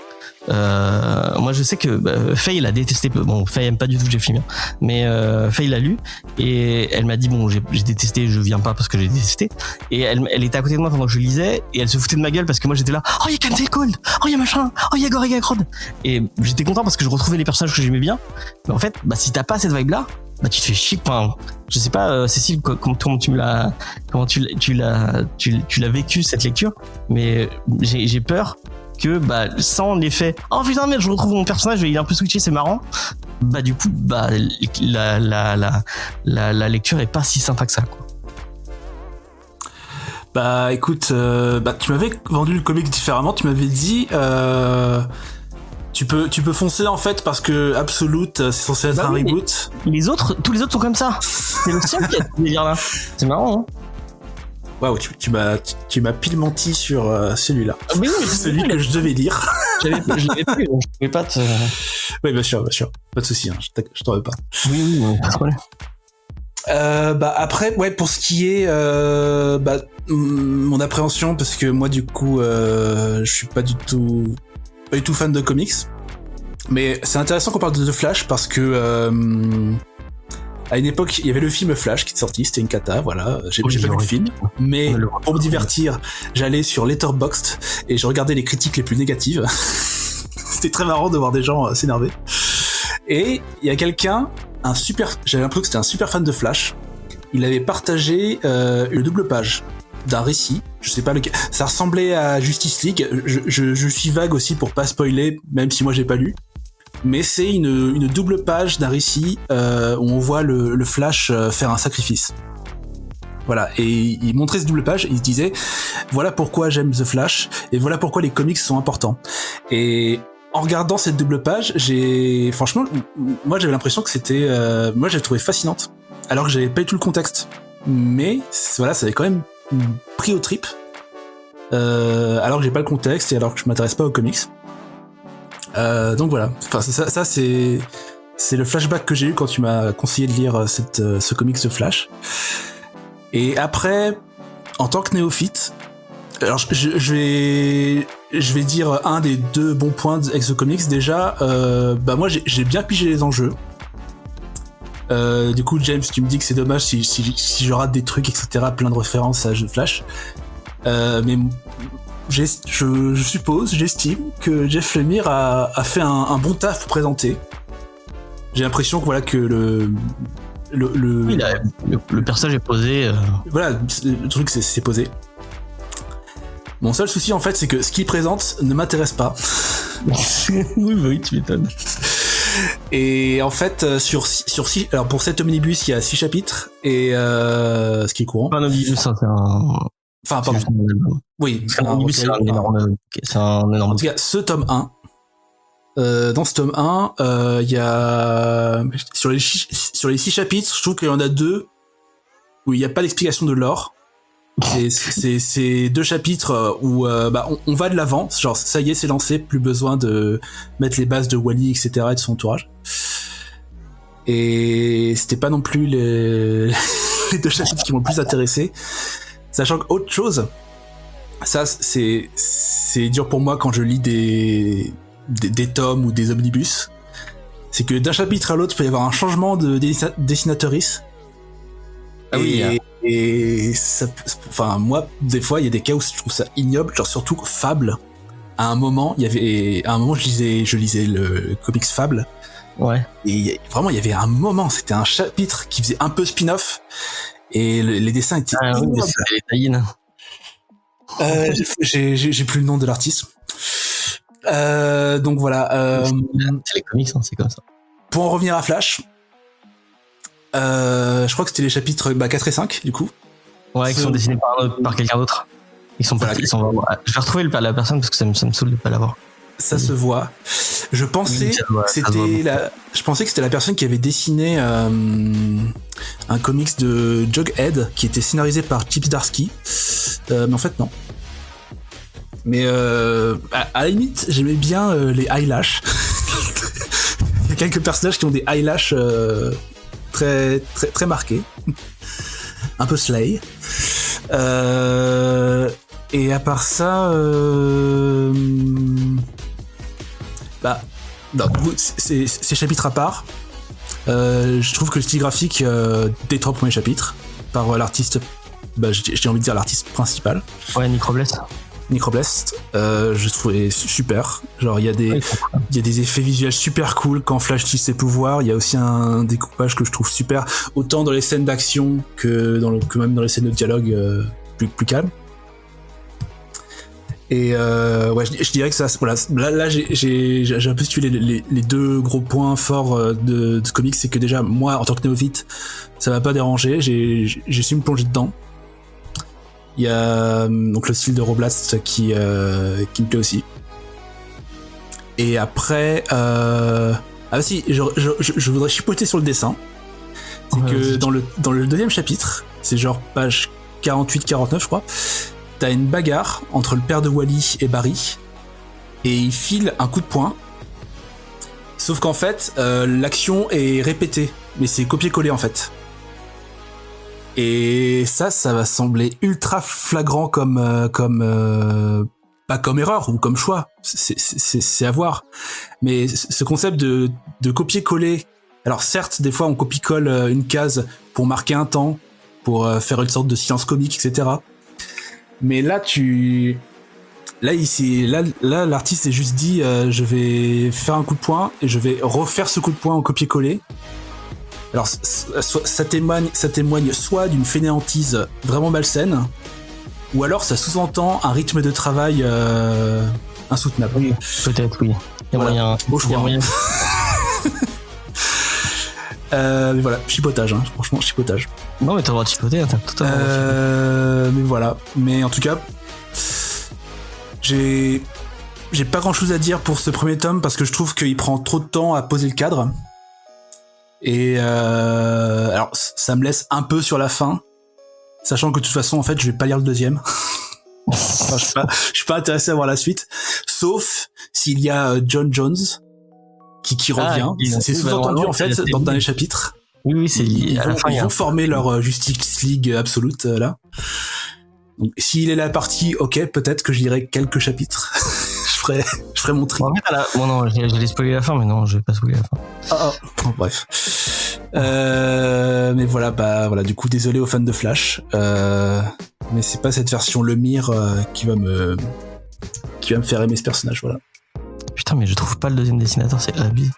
Speaker 2: Moi je sais que Faye l'a détesté. Bon, Faye aime pas du tout Jeff Lemire, mais Faye l'a lu et elle m'a dit bon j'ai détesté, je viens pas parce que j'ai détesté. Et elle était à côté de moi pendant que je lisais et elle se foutait de ma gueule parce que moi j'étais là, oh il y a Captain Cold, oh il y a machin, oh il y a Gorilla Grodd, et j'étais content parce que je retrouvais les personnages que j'aimais bien. Mais en fait si t'as pas cette vibe là, bah tu te fais chier. Enfin, je sais pas Cécile comment tu l'as vécu cette lecture, mais j'ai peur que sans l'effet oh putain merde je retrouve mon personnage et il est un peu switché, c'est marrant, du coup la lecture est pas si sympa que ça quoi.
Speaker 4: Écoute, tu m'avais vendu le comic différemment, tu m'avais dit tu peux foncer en fait parce que Absolute c'est censé être un reboot.
Speaker 2: Tous les autres sont comme ça. C'est le seul qui a ce délire là. C'est marrant hein.
Speaker 4: Waouh, tu m'as pile menti sur celui-là.
Speaker 2: Oui,
Speaker 4: celui que je devais lire.
Speaker 2: Je l'avais plus, donc je pouvais pas te...
Speaker 4: Oui, bien sûr. Pas de souci, hein, je t'en veux pas.
Speaker 2: Oui, pas de problème.
Speaker 4: Après, ouais, pour ce qui est mon appréhension, parce que moi du coup je suis pas du tout fan de comics, mais c'est intéressant qu'on parle de The Flash parce que à une époque il y avait le film Flash qui est sorti, c'était une cata, voilà, j'ai pas vu le film, mais pour me divertir j'allais sur Letterboxd et je regardais les critiques les plus négatives. C'était très marrant de voir des gens s'énerver. Et il y a quelqu'un, j'avais l'impression que c'était un super fan de Flash. Il avait partagé une double page d'un récit, je sais pas lequel. Ça ressemblait à Justice League. Je suis vague aussi pour pas spoiler, même si moi j'ai pas lu. Mais c'est une double page d'un récit où on voit le Flash faire un sacrifice. Voilà, et il montrait cette double page, il se disait voilà pourquoi j'aime The Flash et voilà pourquoi les comics sont importants. Et en regardant cette double page, franchement, moi j'avais l'impression que c'était, moi j'ai trouvé fascinante, alors que j'avais pas eu tout le contexte. Mais voilà, ça avait quand même pris au trip, alors que j'ai pas le contexte et alors que je m'intéresse pas aux comics. Donc voilà, enfin ça c'est le flashback que j'ai eu quand tu m'as conseillé de lire ce comics de Flash. Et après, en tant que néophyte, alors je vais dire un des deux bons points avec The Comics. Déjà, moi j'ai bien pigé les enjeux. Du coup, James, tu me dis que c'est dommage si je rate des trucs, etc., plein de références à The Flash. Mais je suppose, j'estime que Jeff Lemire a fait un bon taf pour présenter. J'ai l'impression que voilà que
Speaker 2: le personnage est posé.
Speaker 4: Voilà, le truc c'est posé. Mon seul souci en fait, c'est que ce qu'il présente ne m'intéresse pas.
Speaker 2: Oui, tu m'étonnes.
Speaker 4: Et en fait, alors pour cet omnibus, il y a 6 chapitres et ce qui est courant.
Speaker 2: Pas un omnibus, hein, c'est un.
Speaker 4: Enfin, pardon. Oui,
Speaker 2: c'est un omnibus, c'est un énorme.
Speaker 4: En tout cas, ce tome 1. Dans ce tome 1, il y a sur les 6 chapitres, je trouve qu'il y en a 2 où il n'y a pas d'explication de lore. C'est 2 chapitres où on va de l'avant, genre ça y est, c'est lancé, plus besoin de mettre les bases de Wally, etc., et de son entourage. Et c'était pas non plus les 2 chapitres qui m'ont le plus intéressé, sachant qu'autre chose, ça c'est dur pour moi quand je lis des tomes ou des omnibus, c'est que d'un chapitre à l'autre, il peut y avoir un changement de dessinatrice. Ah oui. Et ça, enfin moi, des fois, il y a des cas où je trouve ça ignoble, genre surtout Fable. À un moment, je lisais le comics Fable.
Speaker 2: Ouais.
Speaker 4: Et vraiment, il y avait un moment, c'était un chapitre qui faisait un peu spin-off, et les dessins étaient ignobles.
Speaker 2: C'était les tie-in.
Speaker 4: J'ai plus le nom de l'artiste. Donc voilà.
Speaker 2: C'est les comics, hein, c'est comme ça.
Speaker 4: Pour en revenir à Flash, je crois que c'était les chapitres 4 et 5 du coup.
Speaker 2: Ouais, qui sont dessinés par quelqu'un d'autre. Ils sont
Speaker 4: voilà,
Speaker 2: vraiment... Je vais retrouver la personne parce que ça me saoule de pas l'avoir.
Speaker 4: Ça se voit. Je pensais que c'était la personne qui avait dessiné un comics de Jughead qui était scénarisé par Chip Zdarsky, mais en fait non. Mais à la limite, j'aimais bien les eyelashes. Il y a quelques personnages qui ont des eyelashes très, très, très marqués. Un peu slay. Et à part ça... c'est chapitres à part. Je trouve que le style graphique des 3 premiers chapitres, par l'artiste... j'ai envie de dire l'artiste principal.
Speaker 2: Ouais, Nick Robles, je trouvais super. Genre il y a des effets visuels super cool quand Flash utilise ses pouvoirs. Il y a aussi un découpage que je trouve super, autant dans les scènes d'action que même dans les scènes de dialogue plus calmes. Et je dirais que ça, voilà, là j'ai un peu situé les 2 gros points forts de ce comics, c'est que déjà moi en tant que néophyte ça m'a pas dérangé, j'ai su me plonger dedans. Il y a donc le style de Roblast qui me plaît aussi. Et après, je voudrais chipoter sur le dessin. C'est que dans le 2e chapitre, c'est genre page 48-49 je crois, t'as une bagarre entre le père de Wally et Barry, et il file un coup de poing. Sauf qu'en fait, l'action est répétée, mais c'est copié-collé en fait.
Speaker 4: Et ça va sembler ultra flagrant pas comme erreur ou comme choix, c'est à voir. Mais ce concept de copier-coller, alors certes, des fois on copie-colle une case pour marquer un temps, pour faire une sorte de silence comique, etc. Mais là, là, l'artiste s'est juste dit, je vais faire un coup de poing et je vais refaire ce coup de poing en copier-coller. Alors, ça témoigne soit d'une fainéantise vraiment malsaine, ou alors ça sous-entend un rythme de travail insoutenable.
Speaker 2: Oui, peut-être, oui. Il y a moyen.
Speaker 4: Beau choix.
Speaker 2: Moyen.
Speaker 4: Mais voilà, chipotage, hein, franchement, chipotage.
Speaker 2: Non, mais t'as le droit de chipoter, t'as totalement le droit de chipoter.
Speaker 4: Mais voilà. Mais en tout cas, j'ai pas grand-chose à dire pour ce premier tome parce que je trouve qu'il prend trop de temps à poser le cadre. Et alors, ça me laisse un peu sur la fin, sachant que de toute façon, en fait, je vais pas lire le deuxième. Enfin, je suis pas intéressé à voir la suite, sauf s'il y a John Jones qui revient. C'est sous-entendu en fait dans le dernier chapitre.
Speaker 2: Oui, c'est
Speaker 4: ils vont former leur Justice League absolute là. Donc, s'il est la partie, ok, peut-être que je lirai quelques chapitres. je ferai mon tri.
Speaker 2: Bon, non, j'allais spoiler la fin, mais non, je vais pas spoiler la fin.
Speaker 4: Oh, bref. Mais voilà, voilà. Du coup, désolé aux fans de Flash, mais c'est pas cette version Lemire qui va me faire aimer ce personnage, voilà.
Speaker 2: Putain, mais je trouve pas le deuxième dessinateur, c'est abusé.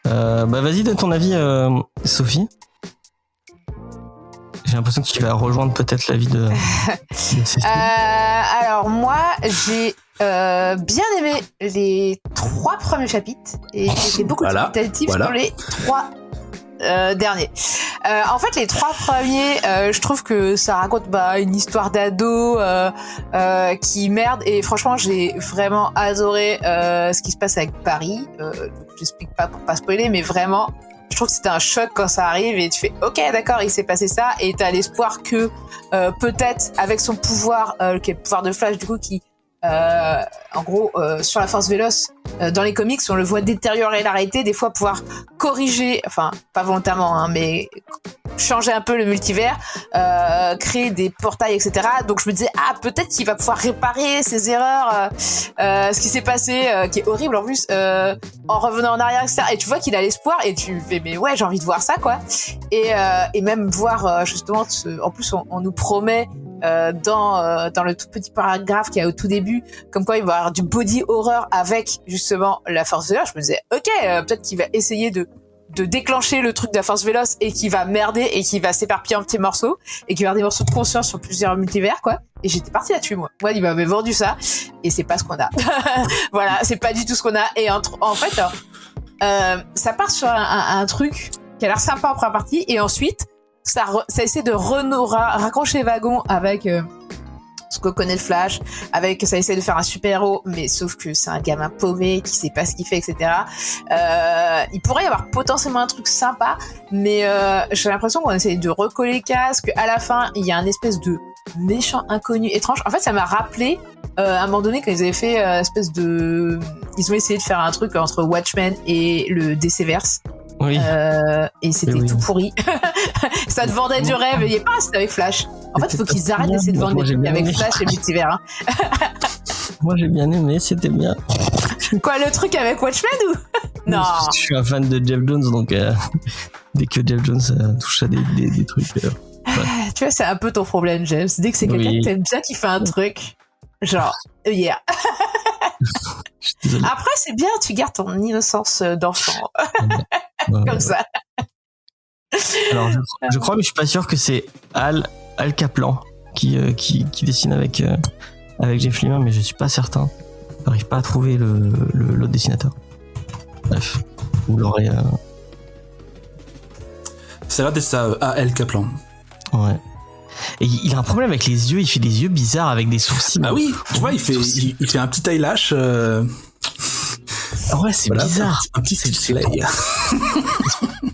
Speaker 2: Vas-y, donne ton avis, Sophie. J'ai l'impression que tu vas rejoindre peut-être l'avis de Cécile.
Speaker 3: Alors moi, j'ai bien aimé les 3 premiers chapitres et j'ai beaucoup de qualitatifs sur les 3 derniers. En fait, les 3 premiers, je trouve que ça raconte une histoire d'ado qui merde, et franchement, j'ai vraiment adoré ce qui se passe avec Paris. J'explique pas pour pas spoiler, mais vraiment, je trouve que c'était un choc quand ça arrive et tu fais ok, d'accord, il s'est passé ça, et t'as l'espoir que peut-être avec son pouvoir, qui est le pouvoir de Flash du coup, qui en gros sur la force véloce, dans les comics on le voit détériorer la réalité, des fois pouvoir corriger, enfin pas volontairement hein, mais changer un peu le multivers, créer des portails, etc. Donc je me disais peut-être qu'il va pouvoir réparer ses erreurs, ce qui s'est passé, qui est horrible en plus, en revenant en arrière, etc. Et tu vois qu'il a l'espoir et tu fais mais ouais, j'ai envie de voir ça quoi. Et même voir justement en plus on nous promet dans le tout petit paragraphe qu'il y a au tout début, comme quoi il va y avoir du body horror avec justement la force véloce. Je me disais ok, peut-être qu'il va essayer de déclencher le truc de la force véloce et qui va merder et qui va s'éparpiller en petits morceaux et qui va avoir des morceaux de conscience sur plusieurs multivers quoi. Et j'étais partie là-dessus moi il m'avait vendu ça et c'est pas ce qu'on a. Voilà, c'est pas du tout ce qu'on a. Et en fait ça part sur un truc qui a l'air sympa en première partie, et ensuite ça essaie de raccrocher les wagons avec ce que connaît le Flash, avec ça essaie de faire un super-héros, mais sauf que c'est un gamin paumé qui sait pas ce qu'il fait, etc. Il pourrait y avoir potentiellement un truc sympa, mais j'ai l'impression qu'on essaie de recoller les cases, qu'à la fin il y a un espèce de méchant inconnu étrange. En fait ça m'a rappelé à un moment donné quand ils avaient fait ils ont essayé de faire un truc entre Watchmen et le DC-verse.
Speaker 2: Oui.
Speaker 3: Et c'était tout pourri. Ça te vendait du rêve, et il n'y a pas, c'était avec Flash. En fait, il faut qu'ils arrêtent d'essayer de vendre des trucs avec Flash et multivers. Hein.
Speaker 2: Moi j'ai bien aimé, c'était bien.
Speaker 3: Quoi, le truc avec Watchmen ou non?
Speaker 2: Je suis un fan de Jeff Jones, donc dès que Jeff Jones touche à des trucs. Ouais.
Speaker 3: Tu vois, c'est un peu ton problème, James. Dès que c'est quelqu'un que t'aimes bien qui fait un truc, genre, yeah. Après, c'est bien, tu gardes ton innocence d'enfant. Comme ça.
Speaker 2: Alors, je crois, mais je suis pas sûr que c'est Al Kaplan qui dessine avec Jeff Lemire, mais je suis pas certain. J'arrive pas à trouver l'autre dessinateur. Bref, vous l'aurez.
Speaker 4: Ça a l'air d'être ça, Al Kaplan.
Speaker 2: Ouais. Et il a un problème avec les yeux, il fait des yeux bizarres avec des sourcils.
Speaker 4: Ah oui, tu vois, il fait un petit eyelash.
Speaker 2: Ouais, c'est bizarre.
Speaker 4: Un petit slay.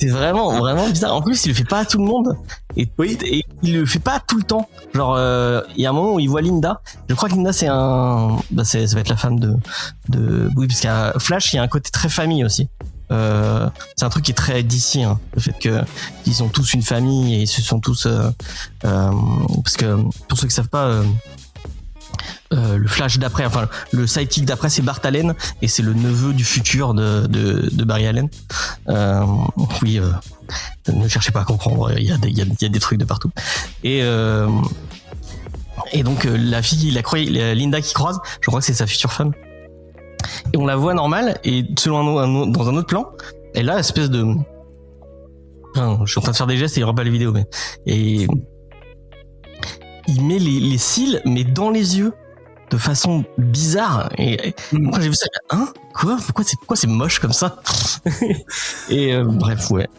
Speaker 2: C'est vraiment, vraiment bizarre. En plus, il le fait pas à tout le monde. Et il le fait pas tout le temps. Genre, il y a un moment où il voit Linda. Je crois que Linda, c'est ça va être la femme de oui, parce qu'à Flash, il y a un côté très famille aussi. c'est un truc qui est très DC, hein, le fait que ils ont tous une famille et ils se sont tous parce que pour ceux qui savent pas, le Flash d'après, enfin le sidekick d'après, c'est Bart Allen et c'est le neveu du futur de Barry Allen. Oui, ne cherchez pas à comprendre, il y a des trucs de partout. Et donc la fille, Linda qui croise, je crois que c'est sa future femme. Et on la voit normale et selon dans un autre plan, elle a espèce de, enfin, je suis en train de faire des gestes et il n'y aura pas les vidéos, mais et il met les cils mais dans les yeux de façon bizarre et quand j'ai vu ça, pourquoi c'est moche comme ça. Et bref, ouais.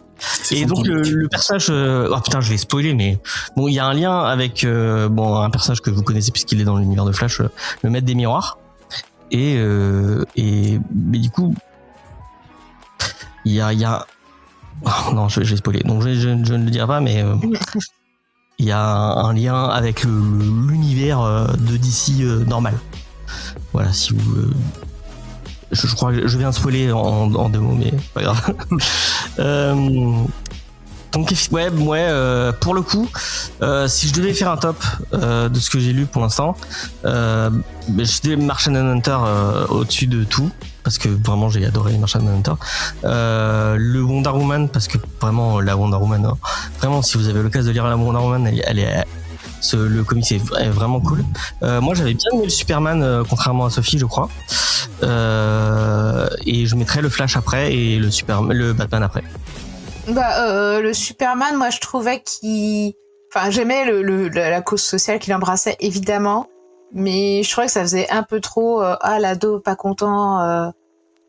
Speaker 2: Et donc le personnage, oh putain, je vais spoiler, mais bon, il y a un lien avec un personnage que vous connaissez puisqu'il est dans l'univers de Flash, le maître des miroirs. Et mais du coup, il y a oh, non, je vais spoiler, donc je ne le dirai pas, mais il y a un lien avec l'univers de DC normal. Voilà, si vous je crois que je viens de spoiler en 2 mots, mais pas grave. Donc ouais, pour le coup, si je devais faire un top de ce que j'ai lu pour l'instant, je dirais Martian Manhunter au-dessus de tout, parce que vraiment j'ai adoré Martian Manhunter. Le Wonder Woman, parce que vraiment la Wonder Woman, vraiment si vous avez l'occasion de lire la Wonder Woman, elle est le comics est vraiment cool. Moi j'avais bien aimé le Superman, contrairement à Sophie, je crois. Et je mettrais le Flash après et le Batman après.
Speaker 3: Le Superman, moi je trouvais j'aimais la cause sociale qu'il embrassait évidemment, mais je trouvais que ça faisait un peu trop l'ado pas content.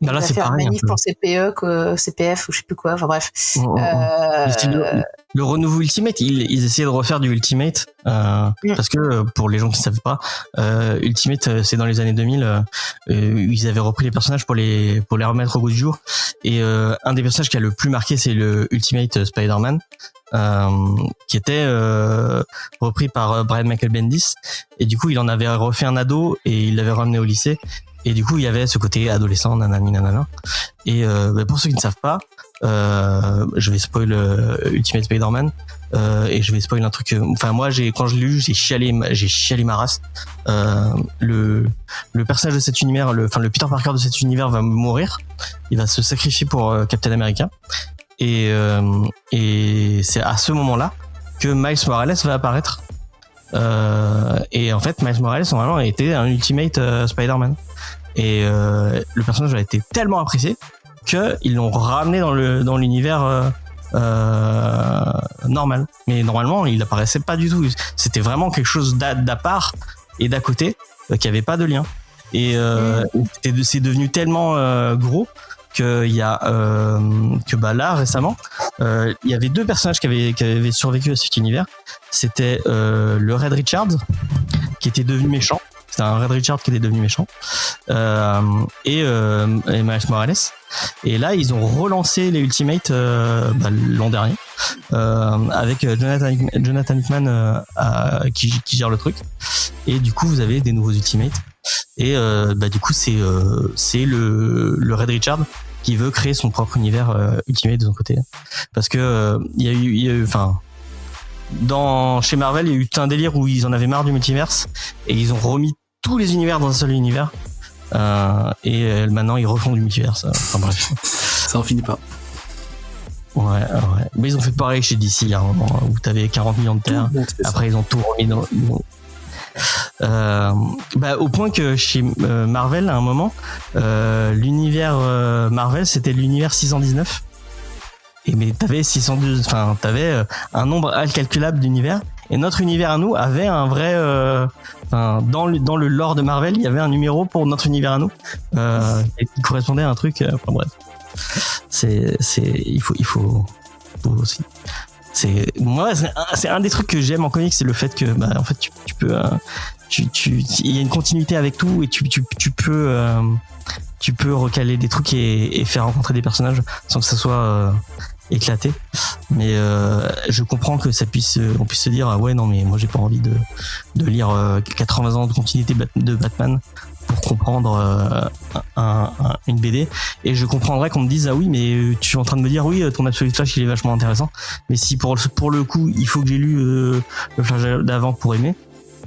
Speaker 2: Bah là, c'est
Speaker 3: faire
Speaker 2: pareil,
Speaker 3: manif pour CPE, CPF ou je sais plus quoi, enfin bref.
Speaker 2: Le renouveau Ultimate, ils essayaient de refaire du Ultimate parce que pour les gens qui ne savent pas, Ultimate c'est dans les années 2000, ils avaient repris les personnages pour les remettre au goût du jour, et un des personnages qui a le plus marqué, c'est le Ultimate Spider-Man, qui était repris par Brian Michael Bendis, et du coup il en avait refait un ado et il l'avait ramené au lycée. Et du coup, il y avait ce côté adolescent, nanani, nanana. Et pour ceux qui ne savent pas, je vais spoil Ultimate Spider-Man, et je vais spoil un truc. Enfin, moi, quand je l'ai lu, j'ai chialé ma race. Le personnage de cet univers, le Peter Parker de cet univers va mourir. Il va se sacrifier pour Captain America. Et c'est à ce moment-là que Miles Morales va apparaître. Et en fait, Miles Morales normalement était un Ultimate Spider-Man, et le personnage a été tellement apprécié que ils l'ont ramené dans l'univers normal. Mais normalement, il apparaissait pas du tout. C'était vraiment quelque chose d'à part et d'à côté, qui avait pas de lien. Et c'est devenu tellement gros qu'il y a là récemment, il y avait 2 personnages qui avaient survécu à cet univers. C'était le Red Richard, qui était devenu méchant. C'était un Red Richard qui était devenu méchant, et Miles Morales. Et là, ils ont relancé les Ultimates l'an dernier, avec Jonathan Hickman qui gère le truc. Et du coup, vous avez des nouveaux Ultimates. Et du coup, c'est le Red Richard qui veut créer son propre univers Ultimate de son côté, parce que il y a eu chez Marvel, il y a eu un délire où ils en avaient marre du multiverse et ils ont remis tous les univers dans un seul univers, et maintenant ils refont du multiverse. Enfin bref,
Speaker 4: ça en finit pas.
Speaker 2: Ouais. Mais ils ont fait pareil chez DC, il y a un moment où t'avais 40 millions de terres. Après ils ont tout remis dans au point que chez Marvel, à un moment, l'univers Marvel, c'était l'univers 619. Mais t'avais 612, enfin t'avais un nombre incalculable d'univers, et notre univers à nous avait un vrai, dans le lore de Marvel, il y avait un numéro pour notre univers à nous, qui correspondait à un truc. Enfin bref, il faut aussi. C'est un des trucs que j'aime en comics, c'est le fait que en fait tu peux il y a une continuité avec tout, et tu peux recaler des trucs et faire rencontrer des personnages sans que ça soit éclaté. Mais je comprends que on puisse se dire ouais non mais moi j'ai pas envie de lire 80 ans de continuité de Batman pour comprendre une BD. Et je comprendrais qu'on me dise ah oui mais tu es en train de me dire oui ton Absolute Flash il est vachement intéressant. Mais si pour le coup il faut que j'ai lu le Flash d'avant pour aimer,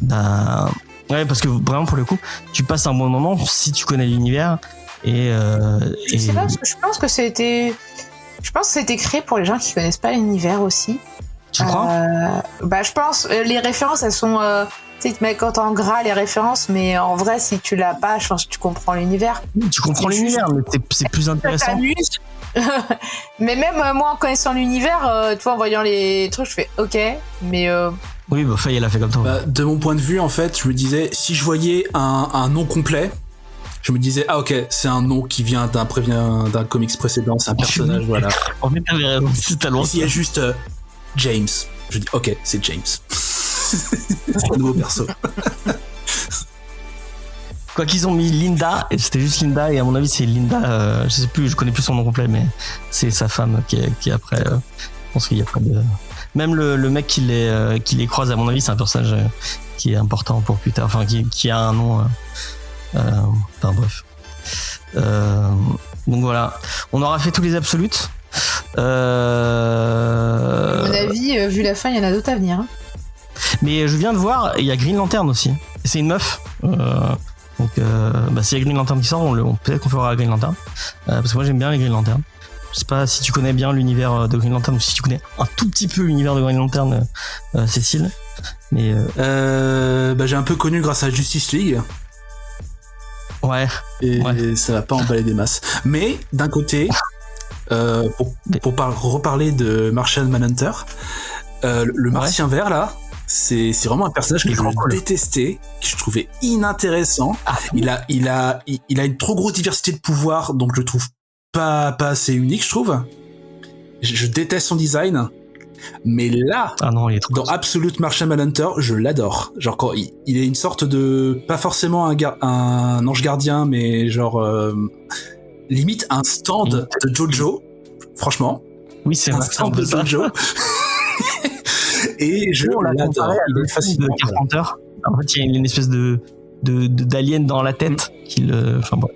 Speaker 2: bah ouais parce que vraiment pour le coup tu passes un bon moment si tu connais l'univers
Speaker 3: je sais pas parce que je pense que c'était créé pour les gens qui connaissent pas l'univers aussi.
Speaker 2: Tu crois
Speaker 3: bah je pense les références elles sont tu sais, ils te mettent quand en gras les références, mais en vrai, si tu l'as pas, je pense que tu comprends l'univers.
Speaker 2: Oui, tu comprends l'univers, mais c'est plus intéressant.
Speaker 3: Mais même moi, en connaissant l'univers, tu vois, en voyant les trucs, je fais OK, mais.
Speaker 2: Oui, bah Faye, elle a fait comme toi.
Speaker 4: Bah, de mon point de vue, en fait, je me disais, si je voyais un nom complet, je me disais, ah ok, c'est un nom qui vient d'un comics précédent, c'est un personnage, voilà.
Speaker 2: En fait, t'avais raison, c'est tellement.
Speaker 4: S'il y a juste James, je dis, ok, c'est James. C'est un nouveau perso.
Speaker 2: Quoi qu'ils ont mis Linda, et c'était juste Linda, et à mon avis c'est Linda, je sais plus, je connais plus son nom complet, mais c'est sa femme qui après, je pense qu'il y a pas de... Même le mec qui les croise, à mon avis c'est un personnage qui est important pour plus tard, enfin qui a un nom, enfin bref. Donc voilà, on aura fait tous les absolutes.
Speaker 3: À mon avis, vu la fin, il y en a d'autres à venir. Hein.
Speaker 2: Mais je viens de voir, il y a Green Lantern aussi. Et c'est une meuf. Donc, s'il y a Green Lantern qui sort, peut-être qu'on fera Green Lantern. Parce que moi, j'aime bien les Green Lantern. Je sais pas si tu connais bien l'univers de Green Lantern ou si tu connais un tout petit peu l'univers de Green Lantern, Cécile. Mais
Speaker 4: j'ai un peu connu grâce à Justice League.
Speaker 2: Ouais.
Speaker 4: Et ça va pas emballer des masses. Mais d'un côté, pour reparler de Martian Manhunter, le Martien vert là. C'est vraiment un personnage que je détestais, que je trouvais inintéressant. Il a une trop grosse diversité de pouvoirs, donc je le trouve pas assez unique, je trouve. Je déteste son design. Mais là, dans Absolute Martian Manhunter, je l'adore. Genre quand il est une sorte de, pas forcément un ange gardien, mais genre limite un stand de Jojo. Franchement.
Speaker 2: Oui, c'est
Speaker 4: un stand de Jojo. Et je l'adore. Il est fascinant.
Speaker 2: De Carpenter. En fait, il y a une espèce d'alien dans la tête enfin bon.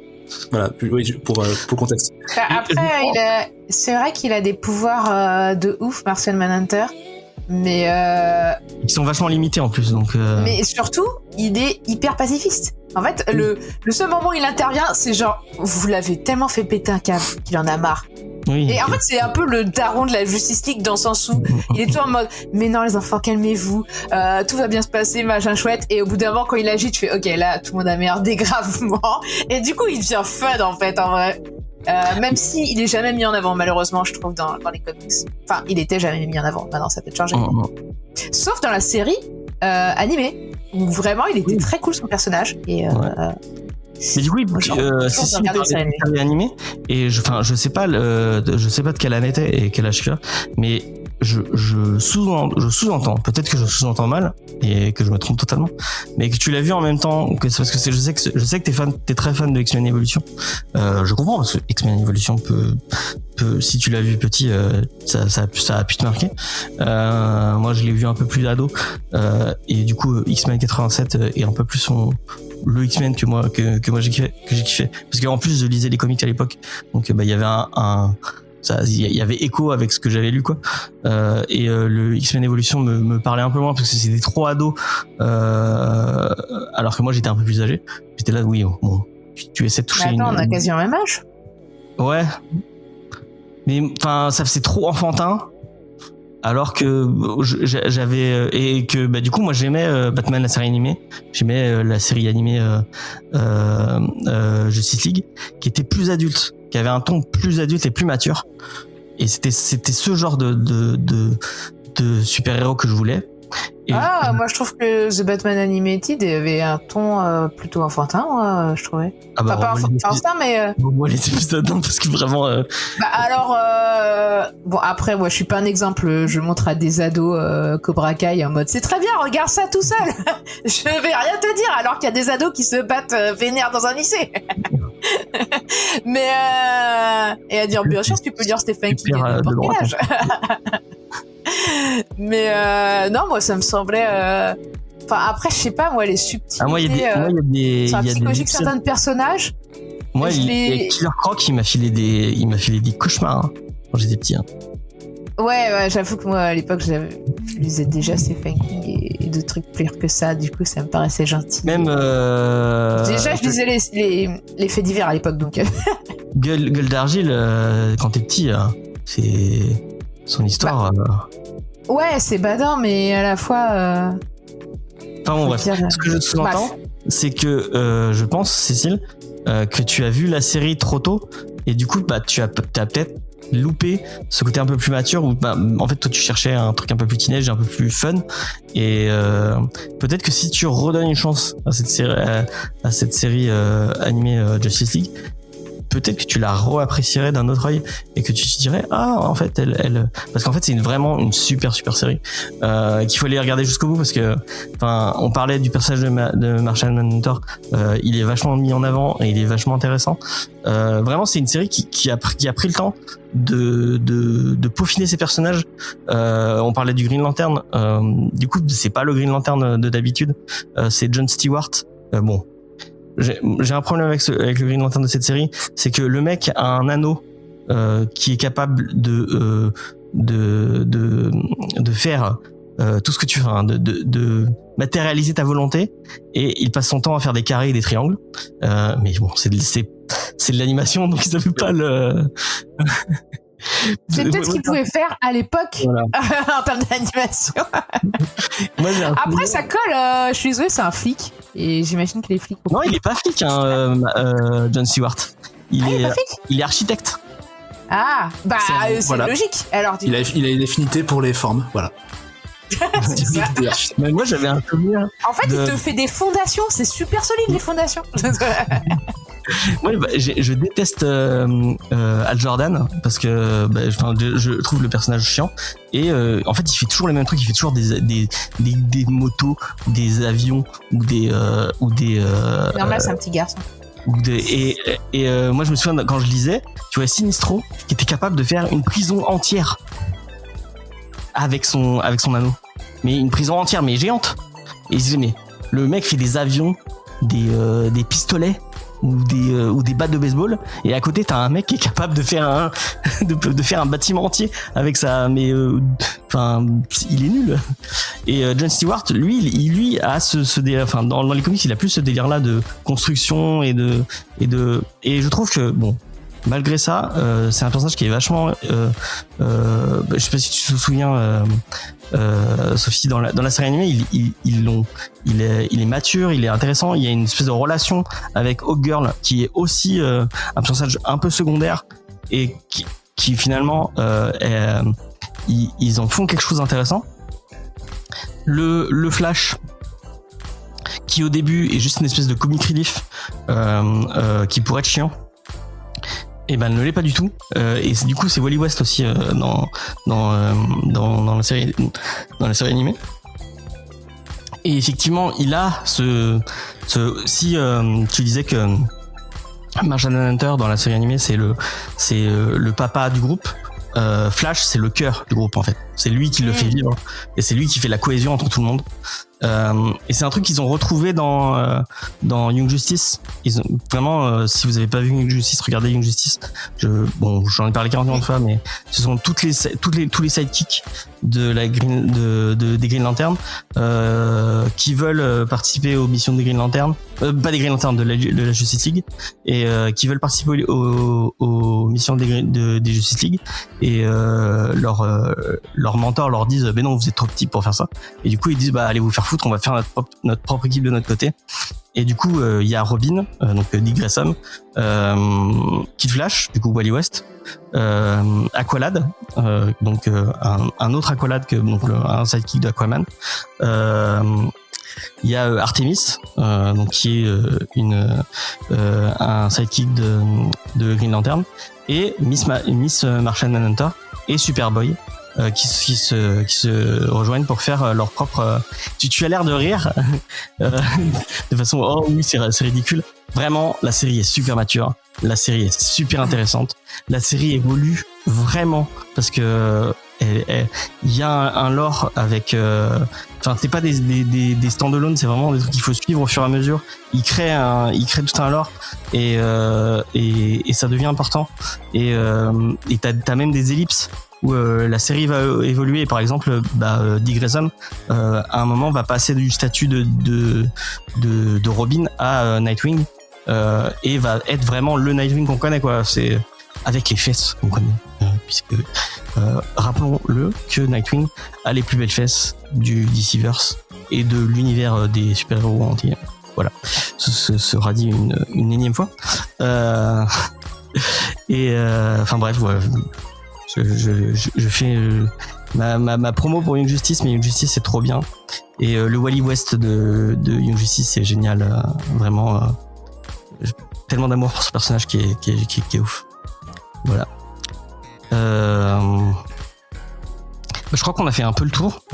Speaker 4: Voilà, oui, pour le contexte.
Speaker 3: Après, c'est vrai qu'il a des pouvoirs de ouf, Martian Manhunter, mais
Speaker 2: ils sont vachement limités en plus, donc.
Speaker 3: Mais surtout, il est hyper pacifiste. En fait, le seul moment où il intervient, c'est genre, vous l'avez tellement fait péter un câble qu'il en a marre.
Speaker 2: Oui,
Speaker 3: et en fait, c'est un peu le daron de la Justice League dans le sens où il est tout en mode mais non les enfants calmez-vous, tout va bien se passer machin chouette, et au bout d'un moment quand il agit tu fais ok là tout le monde a merdé gravement, et du coup il devient fun en fait en vrai, même si il est jamais mis en avant malheureusement je trouve dans les comics, enfin il était jamais mis en avant, maintenant ça peut changer, sauf dans la série animée où vraiment il était très cool son personnage, et
Speaker 2: mais du coup, c'est une série animée, et je sais pas de quelle année était et quel âge tu as, mais je sous-entends, peut-être que je sous-entends mal et que je me trompe totalement, mais que tu l'as vu en même temps que parce que je sais que t'es très fan de X-Men Evolution. Je comprends parce que X-Men Evolution peut si tu l'as vu petit, ça a pu te marquer. Moi, je l'ai vu un peu plus ado, et du coup, X-Men 87 est un peu plus le X-Men que moi j'ai kiffé, parce qu'en plus je lisais les comics à l'époque, donc il y avait il y avait écho avec ce que j'avais lu, quoi. Et le X-Men Evolution me parlait un peu moins parce que c'était trop ado, alors que moi j'étais un peu plus âgé. J'étais là, oui, bon, tu essaies de toucher.
Speaker 3: Mais attends, on a quasiment le même âge.
Speaker 2: Ouais, mais enfin ça c'est trop enfantin. Alors que j'avais, et que du coup moi j'aimais Batman la série animée, j'aimais la série animée Justice League, qui était plus adulte, qui avait un ton plus adulte et plus mature, et c'était ce genre de super-héros que je voulais. Et
Speaker 3: moi je trouve que The Batman Animated avait un ton plutôt enfantin, moi je trouvais.
Speaker 2: Ah bah,
Speaker 3: pas enfantin, mais
Speaker 2: moi les épisodes parce que vraiment
Speaker 3: alors bon après moi je suis pas un exemple, je montre à des ados Cobra Kai en mode c'est très bien, regarde ça tout seul. Je vais rien te dire, alors qu'il y a des ados qui se battent vénère dans un lycée. Mais et à dire bien sûr tu peux dire Stephen King à n'importe quel âge. Mais non, moi ça me semblait Enfin, après, je sais pas, moi, les subtilités.
Speaker 2: Moi, il y a des.
Speaker 3: Sur la
Speaker 2: il y a des
Speaker 3: psychologie de
Speaker 2: épisodes-
Speaker 3: certains personnages.
Speaker 2: Moi,
Speaker 3: je l'ai-
Speaker 2: Killer Croc, il m'a filé des cauchemars hein, quand j'étais petit. Hein.
Speaker 3: Ouais, j'avoue que moi, à l'époque, je lisais déjà Stephen King et de trucs pires que ça. Du coup, ça me paraissait gentil.
Speaker 2: Même.
Speaker 3: Déjà, je lisais les faits divers à l'époque, donc.
Speaker 2: Gueule d'argile, quand t'es petit, c'est. Son histoire.
Speaker 3: Ouais, c'est badin, mais à la fois.
Speaker 2: Enfin bon, bref.
Speaker 3: dire,
Speaker 2: Ce que je sous-entends, c'est que je pense, Cécile, que tu as vu la série trop tôt et du coup, bah, t'as peut-être loupé ce côté un peu plus mature où, bah, en fait, toi, tu cherchais un truc un peu plus teenage, un peu plus fun et peut-être que si tu redonnes une chance à cette série animée Justice League, peut-être que tu la réapprécierais d'un autre œil et que tu te dirais en fait elle parce qu'en fait c'est vraiment une super série qu'il faut aller regarder jusqu'au bout parce que enfin on parlait du personnage de Martian Manhunter, il est vachement mis en avant et il est vachement intéressant. Vraiment c'est une série qui a pris le temps de peaufiner ses personnages. On parlait du Green Lantern, du coup c'est pas le Green Lantern de d'habitude, c'est John Stewart. Bon, j'ai un problème avec le Green Lantern de cette série, c'est que le mec a un anneau qui est capable de faire tout ce que tu veux, hein, de matérialiser ta volonté, et il passe son temps à faire des carrés et des triangles. Mais bon, c'est de l'animation, donc ça veut pas le.
Speaker 3: C'est peut-être ce qu'il pouvait faire à l'époque,
Speaker 2: voilà.
Speaker 3: en termes d'animation.
Speaker 2: Moi,
Speaker 3: Après, ça colle. Je suis désolée, c'est un flic. Et j'imagine que les flics.
Speaker 2: Non, il est pas flic, hein, John Stewart. Il est architecte.
Speaker 3: Ah, bah, c'est
Speaker 4: voilà.
Speaker 3: logique. Alors,
Speaker 4: Il a une affinité pour les formes, voilà.
Speaker 3: C'est ça.
Speaker 2: Mais moi, j'avais un souvenir.
Speaker 3: En fait, il te fait des fondations. C'est super solide, les fondations.
Speaker 2: Ouais, bah, je déteste Hal Jordan parce que je trouve le personnage chiant et en fait il fait toujours les mêmes trucs, il fait toujours des motos, des avions ou des
Speaker 3: Normal, c'est un petit garçon.
Speaker 2: et moi je me souviens quand je lisais, tu vois Sinistro qui était capable de faire une prison entière avec son anneau, mais une prison entière mais géante, et je disais mais le mec fait des avions, des pistolets ou des battes de baseball, et à côté t'as un mec qui est capable de faire un bâtiment entier avec ça, mais il est nul. Et John Stewart lui a ce délire, enfin dans les comics il a plus ce délire là de construction et je trouve que bon, malgré ça, c'est un personnage qui est vachement je sais pas si tu te souviens, Sophie, dans la série animée, il est mature, il est intéressant, il y a une espèce de relation avec Hawkgirl qui est aussi un personnage un peu secondaire et qui finalement ils en font quelque chose d'intéressant. Le Flash, qui au début est juste une espèce de comic relief qui pourrait être chiant, et ben ne l'est pas du tout, et du coup c'est Wally West aussi dans la série animée, et effectivement il a si tu disais que Martian Manhunter dans la série animée c'est le papa du groupe, Flash c'est le cœur du groupe en fait, c'est lui qui le fait vivre et c'est lui qui fait la cohésion entre tout le monde. Et c'est un truc qu'ils ont retrouvé dans Young Justice. Ils ont vraiment, si vous avez pas vu Young Justice, regardez Young Justice. J'en ai parlé 40 millions de fois, mais ce sont tous les sidekicks des Green Lantern qui veulent participer aux missions des Green Lantern, pas des Green Lantern, de la Justice League, et qui veulent participer aux missions des Justice League, et leur mentor leur disent mais non, vous êtes trop petits pour faire ça, et du coup ils disent bah allez vous faire foutre, on va faire notre propre équipe de notre côté. Et du coup il y a Robin, donc Dick Grayson, Kid Flash, du coup Wally West, Aqualad, donc un autre Aqualad que donc un sidekick d'Aquaman. Il y a Artemis, donc qui est un sidekick de Green Lantern, et Miss Martian Manhunter et Superboy, qui se rejoignent pour faire leur propre. Tu as l'air de rire de façon oh oui c'est ridicule. Vraiment, la série est super mature, la série est super intéressante, la série évolue vraiment parce que il y a un lore avec enfin c'est pas des stand-alone, c'est vraiment des trucs qu'il faut suivre au fur et à mesure. Il crée tout un lore et ça devient important et t'as même des ellipses où la série va évoluer. Par exemple, Dick Grayson à un moment va passer du statut de Robin à Nightwing et va être vraiment le Nightwing qu'on connaît, quoi. C'est avec les fesses qu'on connaît, puisque rappelons-le que Nightwing a les plus belles fesses du DCverse et de l'univers des super-héros entiers. Voilà, ce sera dit une énième fois. Enfin bref, ouais, je fais ma promo pour Young Justice, mais Young Justice c'est trop bien. Et le Wally West de Young Justice c'est génial, vraiment. Tellement d'amour pour ce personnage qui est ouf. Voilà. Je crois qu'on a fait un peu le tour.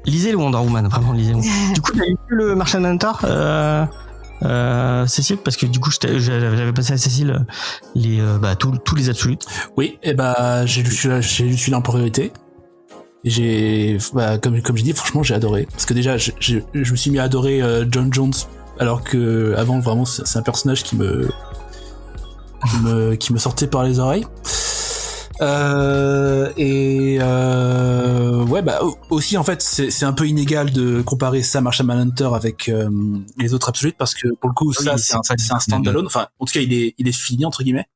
Speaker 2: Lisez le Wonder Woman, vraiment lisez. Du coup, t'as lu le Martian Hunter, Cécile, parce que du coup, j'avais passé à Cécile tous les absolutes.
Speaker 4: Oui, et j'ai lu celui-là en priorité. Et comme j'ai dit, franchement, j'ai adoré. Parce que déjà, je me suis mis à adorer John Jones, alors que avant, vraiment, c'est un personnage qui me sortait par les oreilles. Aussi en fait c'est un peu inégal de comparer Sam Martian Manhunter avec les autres absolutes, parce que pour le coup ça c'est un standalone, enfin en tout cas il est fini entre guillemets.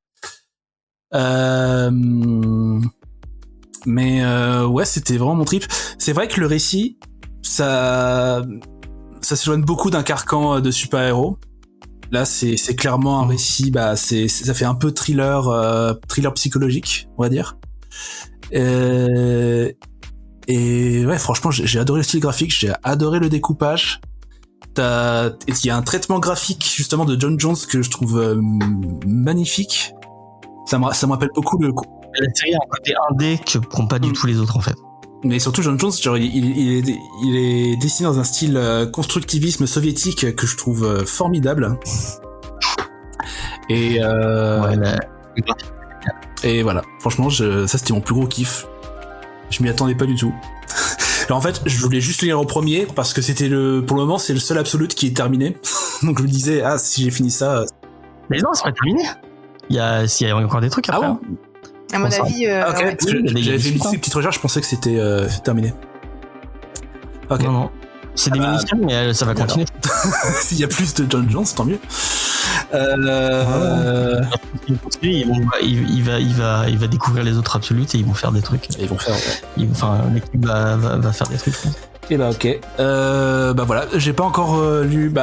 Speaker 4: Ouais, c'était vraiment mon trip. C'est vrai que le récit ça s'éloigne beaucoup d'un carcan de super-héros. Là, c'est clairement un récit, ça fait un peu thriller psychologique, on va dire. Et ouais, franchement, j'ai adoré le style graphique, j'ai adoré le découpage. Il y a un traitement graphique, justement, de John Jones que je trouve magnifique. Ça me rappelle beaucoup le...
Speaker 2: La série a un côté indé que prend pas du tout les autres, en fait.
Speaker 4: Mais surtout John Jones, genre il est dessiné dans un style constructivisme soviétique que je trouve formidable. Et et voilà, franchement, ça c'était mon plus gros kiff. Je m'y attendais pas du tout. Alors en fait, je voulais juste le lire en premier parce que c'était pour le moment c'est le seul absolute qui est terminé. Donc je me disais si j'ai fini ça.
Speaker 2: Mais non, c'est pas terminé. Il y a encore des trucs après.
Speaker 4: Ah bon?
Speaker 3: À mon avis,
Speaker 4: ok. J'avais fait une petite recherche, je pensais que c'était terminé. Ok.
Speaker 2: Non. C'est des mini-séries, mais ça va continuer.
Speaker 4: S'il y a plus de John Jones, tant mieux.
Speaker 2: Il va découvrir les autres absolutes et ils vont faire des trucs.
Speaker 4: Et ils vont faire.
Speaker 2: L'équipe va faire des trucs.
Speaker 4: Et ok. Voilà, j'ai pas encore lu.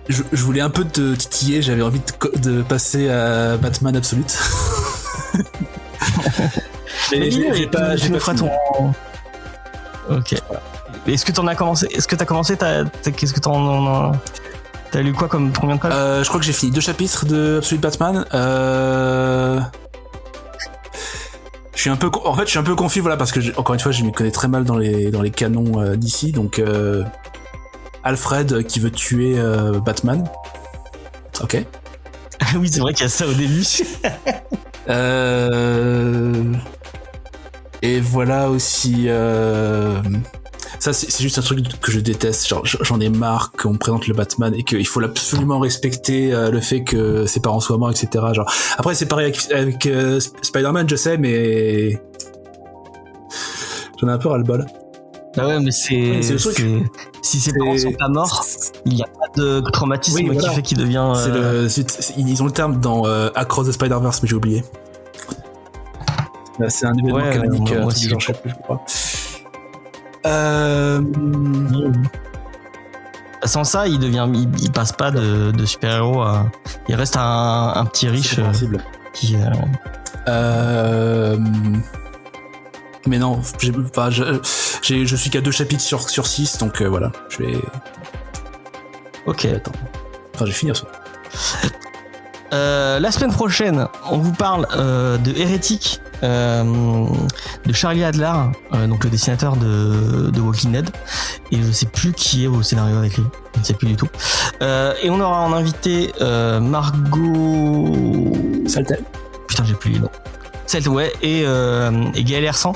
Speaker 4: Je voulais un peu te titiller. J'avais envie de passer à Batman Absolute.
Speaker 2: Mais j'ai pas ton. Ok. Est-ce que t'en as commencé? Est-ce que t'as commencé? Qu'est-ce que t'as lu quoi comme combien de pages?
Speaker 4: Je crois que j'ai fini 2 chapitres de Absolute Batman. Je suis un peu confus, voilà, parce que encore une fois, je m'y connais très mal dans les canons d'ici. Donc Alfred qui veut tuer Batman. Ok.
Speaker 2: Oui, c'est vrai qu'il y a ça au début.
Speaker 4: Et voilà aussi. Ça, c'est juste un truc que je déteste. Genre, j'en ai marre qu'on me présente le Batman et qu'il faut absolument respecter le fait que ses parents soient morts, etc. Genre, après, c'est pareil avec Spider-Man, je sais, mais j'en ai un peu ras-le-bol.
Speaker 2: Ah ouais, mais si ses parents sont pas morts, il n'y a pas de traumatisme qui fait qu'il devient.
Speaker 4: Ils ont le terme dans Across the Spider-Verse, mais j'ai oublié. C'est un événement canonique.
Speaker 2: Moi aussi,
Speaker 4: je sais plus, je crois.
Speaker 2: Sans ça, il passe pas de super-héros à. Il reste un petit riche qui.
Speaker 4: Mais non, je suis qu'à 2 chapitres sur 6, donc voilà, je vais.
Speaker 2: Ok.
Speaker 4: Attends. Enfin, j'ai fini ça.
Speaker 2: La semaine prochaine, on vous parle de Hérétique, de Charlie Adler, donc le dessinateur de Walking Dead, et je sais plus qui est au scénario avec lui, je ne sais plus du tout. Et on aura en invité Margot
Speaker 4: Saltel.
Speaker 2: Putain, j'ai plus les noms. Celt, ouais, et Gaël Hersan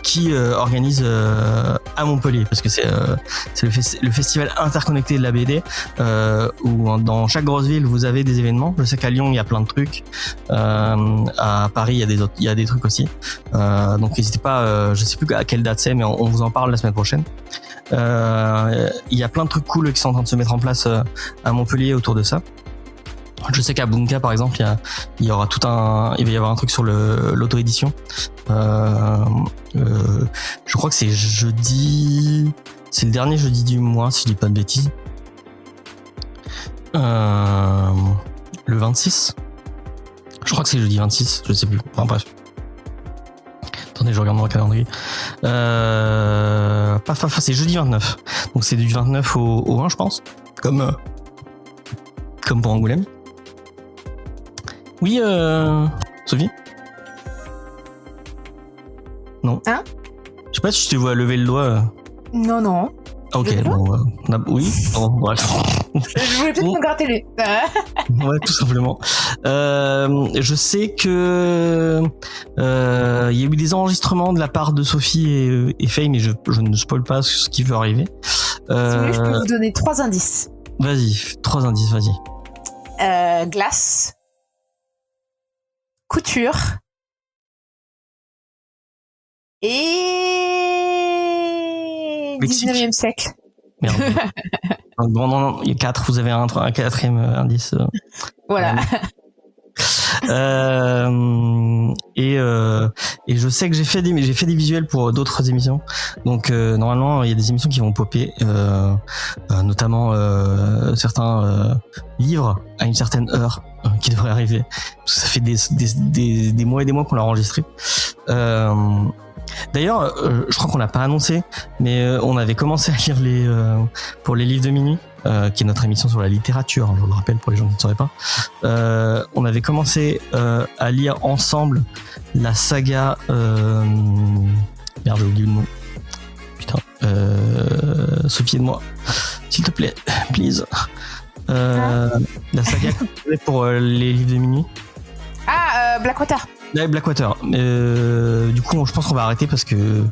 Speaker 2: qui organise à Montpellier, parce que c'est le festival interconnecté de la BD où dans chaque grosse ville vous avez des événements. Je sais qu'à Lyon il y a plein de trucs, à Paris il y a des trucs aussi, donc n'hésitez pas, je sais plus à quelle date c'est, mais on vous en parle la semaine prochaine. Il y a plein de trucs cool qui sont en train de se mettre en place à Montpellier autour de ça. Je sais qu'à Bunka par exemple il y aura il va y avoir un truc sur l'auto-édition. Je crois que c'est jeudi, c'est le dernier jeudi du mois si je dis pas de bêtises. Le 26, je crois que c'est jeudi 26, je sais plus, enfin bref. Attendez, je regarde dans le calendrier. C'est jeudi 29. Donc c'est du 29 au 20, je pense. Comme pour Angoulême. Oui, Sophie? Non.
Speaker 3: Hein?
Speaker 2: Je sais pas si je te vois lever le doigt.
Speaker 3: Non, non.
Speaker 2: Ok, bon, oui. Bon, bref.
Speaker 3: Je voulais peut-être me gratter les.
Speaker 2: Ouais, tout simplement. Je sais que il y a eu des enregistrements de la part de Sophie et Faye, mais je ne spoil pas ce qui veut arriver.
Speaker 3: Si vous voulez, je peux vous donner 3 indices.
Speaker 2: Vas-y, 3 indices, vas-y.
Speaker 3: Glace, couture et
Speaker 2: Mexique.
Speaker 3: 19e siècle.
Speaker 2: Merde. Bon, non, il y a 4, vous avez un 4e indice.
Speaker 3: Voilà.
Speaker 2: Et je sais que j'ai fait des visuels pour d'autres émissions. Donc normalement il y a des émissions qui vont popper, notamment certains livres à une certaine heure qui devraient arriver. Ça fait des mois et des mois qu'on l'a enregistré. D'ailleurs, je crois qu'on l'a pas annoncé, mais on avait commencé à lire pour les livres de minuit, qui est notre émission sur la littérature, hein, je vous le rappelle pour les gens qui ne sauraient pas. On avait commencé à lire ensemble la saga. Merde, j'ai oublié le nom. Putain. Sophie, aide-moi, s'il te plaît, please. La saga pour les livres de minuit.
Speaker 3: Ah, Blackwater.
Speaker 2: Blackwater. Du coup, je pense qu'on va arrêter parce que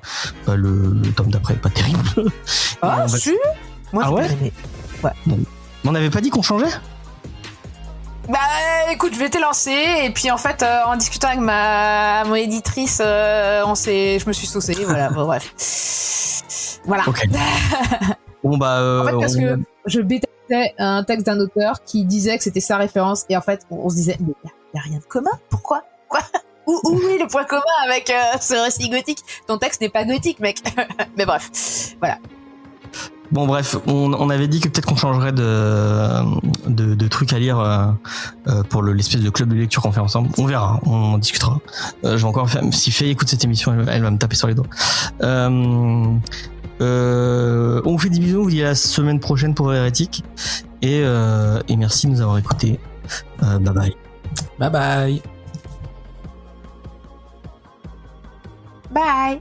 Speaker 2: le tome d'après est pas terrible.
Speaker 3: Ah, si. Moi,
Speaker 2: ah
Speaker 3: j'ai
Speaker 2: ouais
Speaker 3: bien aimé. Ouais.
Speaker 2: Bon. On n'avait pas dit qu'on changeait?
Speaker 3: Bah, écoute, je vais te lancer et puis en fait, en discutant avec mon éditrice, je me suis saucée. Voilà. Bon, bref. Voilà.
Speaker 2: Ok. Bon bah.
Speaker 3: En fait, parce que je bêtais un texte d'un auteur qui disait que c'était sa référence et en fait, on se disait, mais y a rien de commun. Pourquoi? Quoi? Où est le point commun avec ce récit gothique? Ton texte n'est pas gothique, mec. Mais bref, voilà.
Speaker 2: Bon bref, on avait dit que peut-être qu'on changerait de trucs à lire pour l'espèce de club de lecture qu'on fait ensemble. On verra, on discutera. Je vais encore faire. Si Faye écoute cette émission, elle va me taper sur les doigts. On vous fait des bisous, on vous dit à la semaine prochaine pour Hérétique. Et merci de nous avoir écoutés. Bye bye.
Speaker 4: Bye bye.
Speaker 3: Bye.